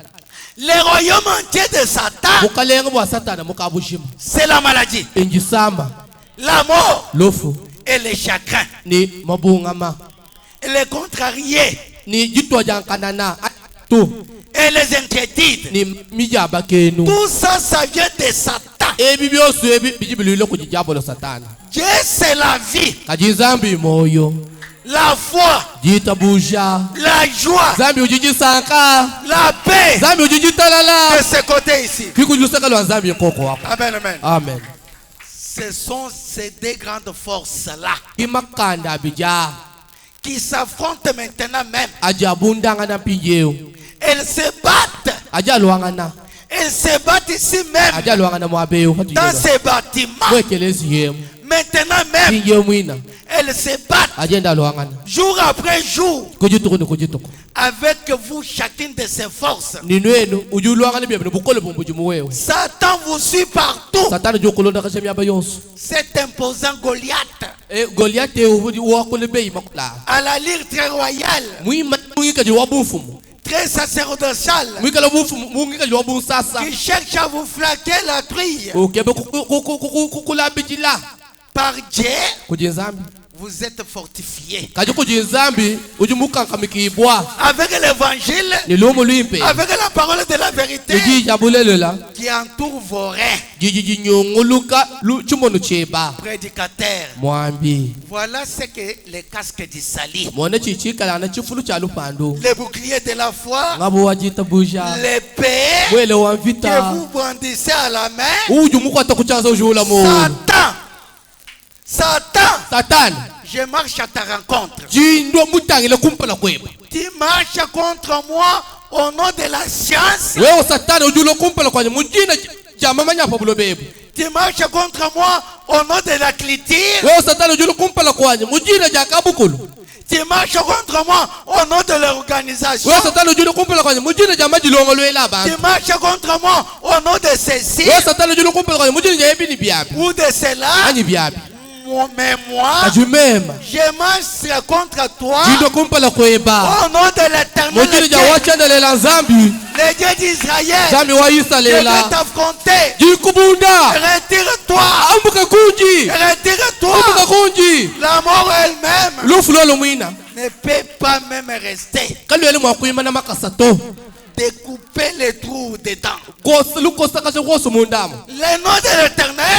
Le royaume entier de Satan, mukalenga bwa satana mukabushima c'est la maladie, injisamba la mort lofu et le chagrin. ni mabungama Et les contrariés ni jitwa jankanana tu et les inquiétudes. ni mijaba kenu Tout ça, ça vient de Satan. ebi byose ebi bijibililo kujijabolo satana Dieu, c'est la vie, kajizambi moyo la foi, jitabusha la joie, zambi ujijisanka la paix zambi de ujijitalala ce côté ici. kikujulusaka lwa zambi koko wako Amen, amen. amen Ce sont ces deux grandes forces-là imakanda abija qui s'affrontent maintenant même. ajabundanga na mpinjeo Elles se battent Aja luangana. Ils se battent ici même. Aja luangana mwabeyo. Dans ces bâtiments. Wekelezi yemu. Maintenant même. Pinge mwina. Elles se battent. Agenda luangana. Jour après jour. Kujituko. Avec vous chacune de ses forces. Ninwenu uju luangana bibne bukole bombuju muwewe. Satan vous suit partout. Satani jokolonda kashemi abayonso. Cet imposant Goliath. Goliath wakole bei makula. À la lyre très royale. Mwika ji wabufumu. Très sacerdotal. Mwika bufumu mwika ji wabu sasa. Qui cherche à vous flatter la trille. Okebe kukulabijila. Par Dieu. Kujenzambi. Vous êtes fortifiés. Kaji kujenzambi ujimuka kamikibwa. Avec l'évangile. Nilomo luimpe. Avec la parole de la vérité. Ji jabulelela. Qui entoure vos reins. Ji nyongoluka chumono cheba. Prédicateur. Mwambi. Voilà ce que les casques du salut. Mwone chichikala na chifulu cha lupando. Les boucliers de la foi. Ngabo wajita buja. L'épée. Wele wamvita. Que vous brandissez à la main. Ujumuka takuchaza ujula mo. Satan. Je marche à ta rencontre. Tu marches contre moi au nom de la science. Tu marches contre moi au nom de la culture. Tu marches contre moi au nom de l'organisation. Tu marches contre moi au nom de ceci ou de cela. Mais moi, je marche contre toi au nom de l'Éternel. Le Dieu d'Israël, je vais t'affronter. Retire-toi. Retire-toi. La mort elle-même ne peut pas même rester. Découper les trous dedans. Le nom de l'Éternel,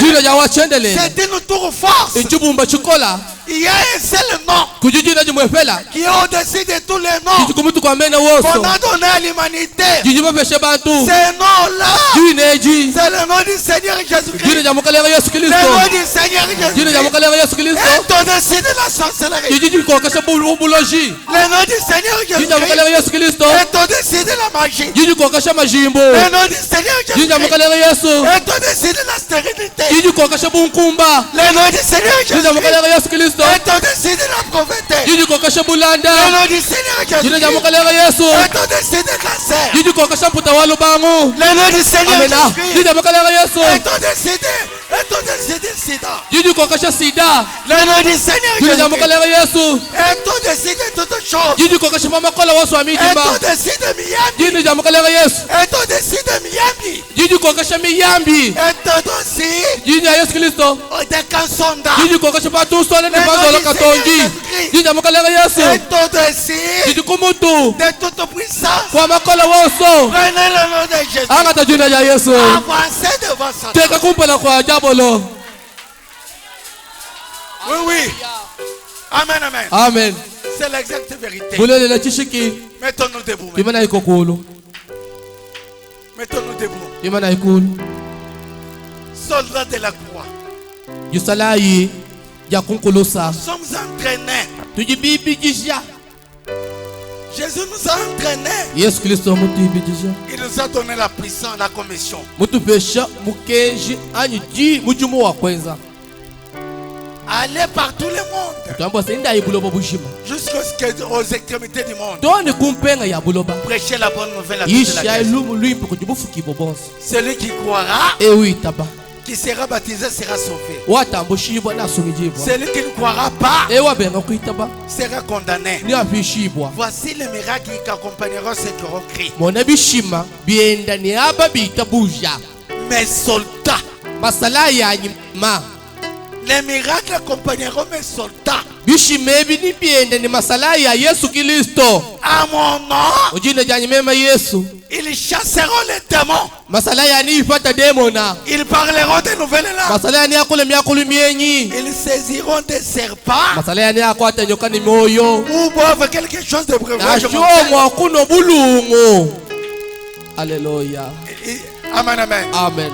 c'est une tour force. Il y a un seul nom qui est au-dessus de tous les noms qu'on a donné à l'humanité. Ce nom-là, c'est le nom du Seigneur Jésus-Christ. Le nom du Seigneur Jésus-Christ est au-dessus de la sorcellerie. Le nom du Seigneur Jésus-Christ est au-dessus de la magie. Le nom du Seigneur Jésus-Christ est au-dessus de la stérilité. Le nom du Seigneur Jésus-Christ est au-dessus de la pauvreté. Le nom du Seigneur Jésus-Christ est au-dessus de cancer. Le nom du Seigneur Jésus-Christ est au-dessus de sida. Le nom du Seigneur Jésus-Christ est au-dessus de toutes choses. Est au-dessus de Miami. Est au-dessus de Miami. Est au-dessus de Kansonda. Le nom du Seigneur est au-dessus de toute puissance. Prenez le nom de Jésus. Avancez devant Satan. Oui. Amen. C'est l'exacte vérité. Mettons-nous debout. Mettons-nous debout. Soldats de la croix. Nous sommes entraînés. Jésus nous a entraînés. Il nous a donné la puissance, la commission. Allez par tout le monde. Jusqu'aux extrémités du monde. Prêchez la bonne nouvelle à toute la terre. Celui qui croira, qui sera baptisé sera sauvé. Celui qui ne croira pas sera condamné. Voici les miracles qui accompagneront ceux qui auront crié. Mes soldats. Les miracles accompagneront mes soldats. À mon nom, ils chasseront les démons. Ils parleront de nouvelles langues. Ils saisiront des serpents. Ou boivent quelque chose de breuvage. Alléluia. Amen. Amen.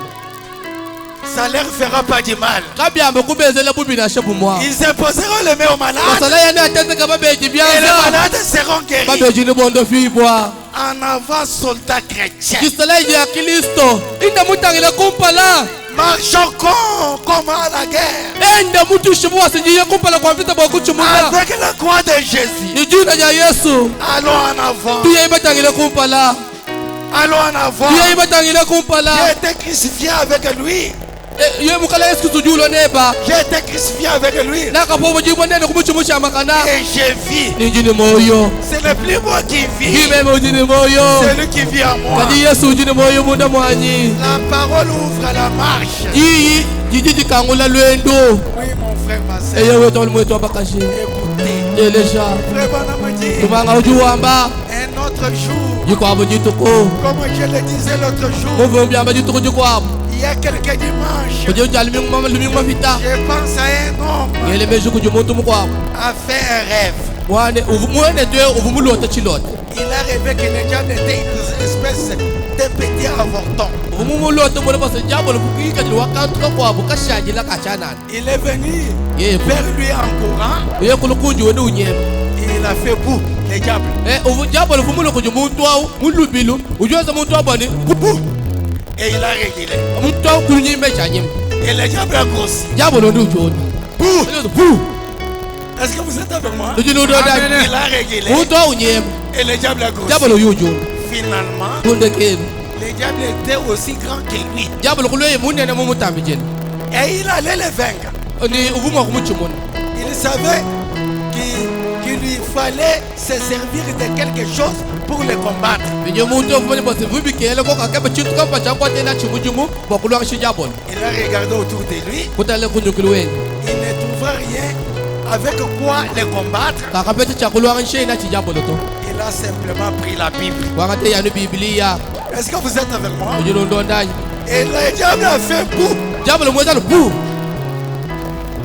Ça leur fera pas du mal. kabyamba kubezela bubi na shabu mwa Ils imposeront les mains aux malades. basala yana atendeka babeji Et les byanza malades seront guéris. babeji ni bondo fibwa En avant, soldats chrétiens. kisala ya Kristo inda mutangila kumpala Marchons comme à la guerre. enda mutu shibu wasinjiye kumpala kwa vita bwa kuchumula Avec la croix de Jésus. ni jina ya Yesu Allons en avant. tuye batangila kumpala Allons en avant. tuye batangila kumpala J'ai été crucifié avec lui. ye mukala Yesu kutujulo neba J'ai été crucifié avec lui. nakapobo jibonene kumuchumusha makana Et je vis. ni jini moyo Ce n'est plus moi qui vis. kimeme ujini moyo C'est lui qui vit en moi. kadi Yesu ujini moyo munda mwanyi La parole ouvre la marche. iyi jiji kangula lwendo Oui, mon frère, ma soeur. eyewe toli mwetu abakashi Écoutez. elesha Frère Bonhomme dit, kubanga ujuwamba un autre jour, jikwabo jituko comme je le disais l'autre jour, muvumbyamba jituko jikwabo il y a quelques dimanches, kuje ujali luminguma vita je pense à un homme ngelemeshi kuja umuntu mukwabo a fait un rêve. mwane mwene twe uvumulota chilota Il a rêvé que le diable était une espèce de petit avorton. uvumulota mwana basa jabo lukika jili wakantuka kwabo kashajila kachanana Il est venu yebo vers lui en courant ye kulukunji wene unyema et il a fait bout, le diable. uvu jabo luvumulo kuja muntu au mulubilu ujuweza muntu abani Bout. Et il a régulé. muntu au kulunyime chanyima Et le diable a grossi. jabo londi ujoni Bout. Est-ce que vous êtes avec moi? ujini udodani Il a régulé. muntu au unyema Et le diable a grossi. jabo loyu ujoni Finalement, kundekeni le diable était aussi grand que lui. jabo lukulweye munene mumutambi jeni Et il allait le vaincre. ni uvuma kumuchimuna Il savait qu'il lui fallait se servir de quelque chose pour le combattre. vinye muntu ovumani bose vubikele kokakebe chintu kamba chakwatela chimuchimu bakulwanga shijabona Il a regardé autour de lui. kutale kunyukili weni Il ne trouvait rien avec quoi le combattre. kakapete chakulwanga nshena chijabolo to Il a simplement pris la Bible. wakate yanu bibilia Est-ce que vous êtes avec moi? ujini undondanyi Et le diable a fait bout. jabolo mwezalo pu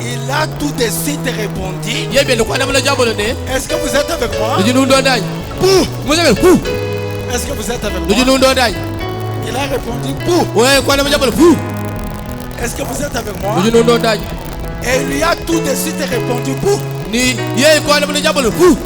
Il a tout de suite répondu. yebyene kwanamula jabolo ne Est-ce que vous êtes avec moi? ujini undondanyi Bout. mwezabele pu Est-ce que vous êtes avec ujini moi? undondanyi Il a répondu bout. we kwanama jabolo pu Est-ce que vous êtes avec moi? ujini undondanyi Et il lui a tout de suite répondu bout. ni yeye kwanamula jabolo pu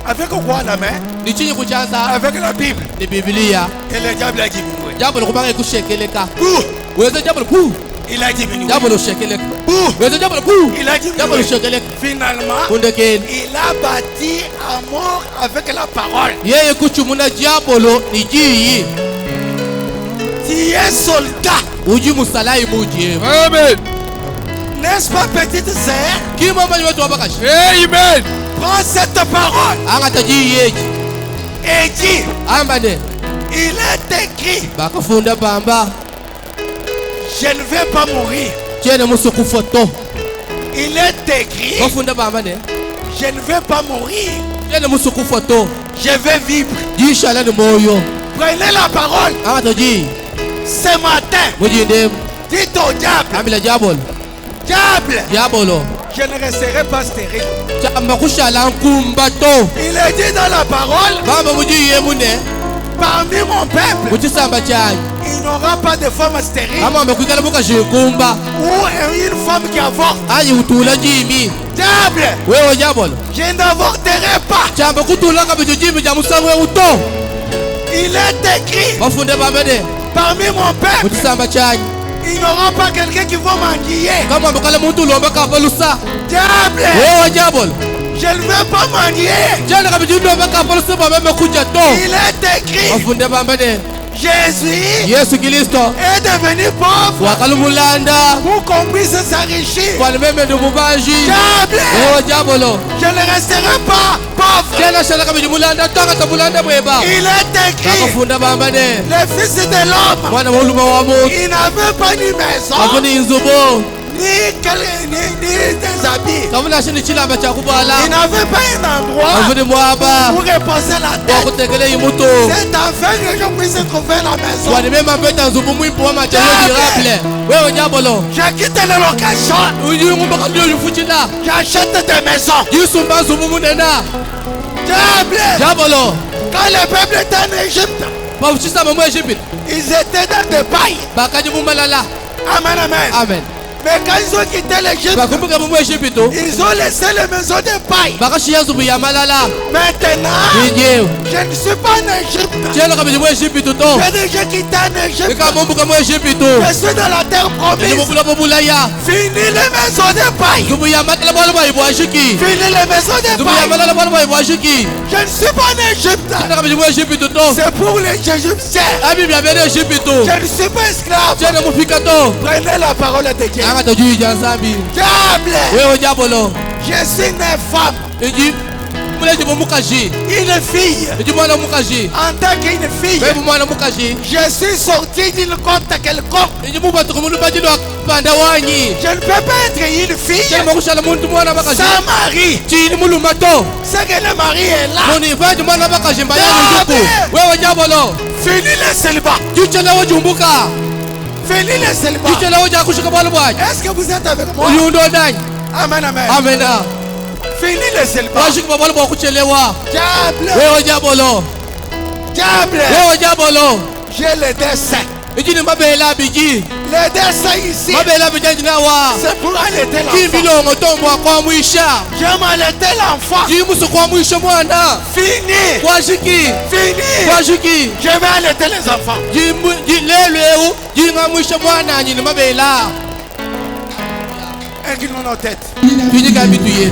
Avec quoi à la main? ni chinyi kuchansa Avec la Bible. ni bibilia Et le diable a diminué. jabolo kubanga ikushekeleka Bout. weze jabolo pu Il a diminué. jabolo shekeleka Bout. weze jabolo pu Il a jabolo diminué. shekeleka Finalement, kundekeni il a bâti à mort avec la parole. yeye kuchumuna jabolo ni jiyi Tu es soldat. uji musalayi muji Amen. N'est-ce pas, petite sœur? kimambanyi wetu wabakashi Amen. Prends cette parole angata jiyeji et dis, ambane il est écrit, bakafunda bamba je ne vais pas mourir. chene musukufa to Il est écrit, bafunda bamba ne je ne vais pas mourir. chene musukufa to Je vais vivre. jishala ni moyo Prenez la parole angata ji ce matin. muji ndem Dites au diable, ambila jabolo diable, jabolo je ne resterai pas stérile. chamba kushala nkumba to Il est dit dans la parole, bamba muji yemune parmi mon peuple, muchisamba chanyi il n'y aura pas de femme stérile amambe kwikala mukashikumba ou une femme qui avorte. ayi utula jimi Diable, wewe jabolo je n'avorterai pas. chamba kutulanga bijo jimi ja musango uto Il est écrit, bafunde bamba ne parmi mon peuple, muchisamba chanyi il n'y aura pas quelqu'un qui va m'enguiller. kama mbakala muntu lomba kapalusa Diable, wewe jabolo je ne veux pas m'enguiller. jana kabiji lomba kapalusa bamba kuja to Il est écrit, bafunde bamba ne Jésus Yesu Kristo est devenu pauvre wakalumulanda pour qu'on puisse s'enrichir. kwalimeme ndububanji Diable, wewe jabolo je ne resterai pas pauvre. jana shala kabiji mulanda twanga tabulanda bweba Il est écrit, bakafunda bamba ne le Fils de l'homme, mwana muluma wa muntu il n'avait pas ni maison, afuni inzubo ni des habits. kavuna shini chilamba cha kubala Il n'avait pas un endroit afuni mwaba pour reposer la tête. wakutekele imuto C'est afin que je puisse trouver la maison. kwalimema mbeta nzubu mwimpu wa matelo dirable wewe jabolo Je quitte le location. uyingumbaka ndio yufuchila J'achète des maisons. yisumba nzubu munena Diable, jabolo quand le peuple était en Égypte, bafuchisamba mu Egypte ils étaient dans des pailles. bakaji mumalala Amen, amen. Amen. Mais quand ils ont quitté l'Égypte, bakumbuka mu Egypto ils ont laissé les maisons de paille. bakashiya zubu ya malala Maintenant, inyewe je ne suis pas en Égypte. chelo kabili mu Egypto to J'ai déjà quitté en Égypte. ikamumbuka mu Egypto Je suis dans la terre promise. ndimubula bobulaya Fini les maisons de paille. zubu ya malala bwana bayi bwashiki Fini les maisons de zubu ya paille. malala bwana bayi bwashiki Je ne suis pas en Égypte. chelo kabili mu Egypto to C'est pour les Égyptiens. abi bya bene Egypto Je ne suis pas esclave. chelo mufika to Prenez la parole de Dieu. anga tojuyi jansambi Diable, wewe jabolo je suis une femme, iji muleji mukaji une fille. iji mwana mukaji En tant qu'une fille, wewe mwana mukaji je suis sorti d'une côte quelconque. iji mubatu kumulu bajilo panda wanyi Je ne peux pas être une fille chelo makushala muntu mwana makaji sans mari. chini muluma to C'est que le mari est là. muni vaji mwana makaji mbayani nduku wewe jabolo Fini le célibat. jichelewo jumbuka Fini le célibat. jichelewo jakushika bwana bwaji Est-ce que vous êtes avec moi? uyundo ndani Amen, amen. amena Fini le célibat. washika bwana bwa kuchelewa Diable, wewe jabolo diable, wewe jabolo j'ai le dessein. iji ni mabela biji Le dessein ici, mabela bijanji nawa c'est pour allaiter l'enfant. kimbilongo tombwa kwa mwisha Je m'allaitais l'enfant. jimusu kwa mwisha mwana Fini. washiki Fini. washiki Je vais allaiter les enfants. jilelwewu jinga mwisha mwana nyini mabela Inclinons nos têtes. tujikambi tuye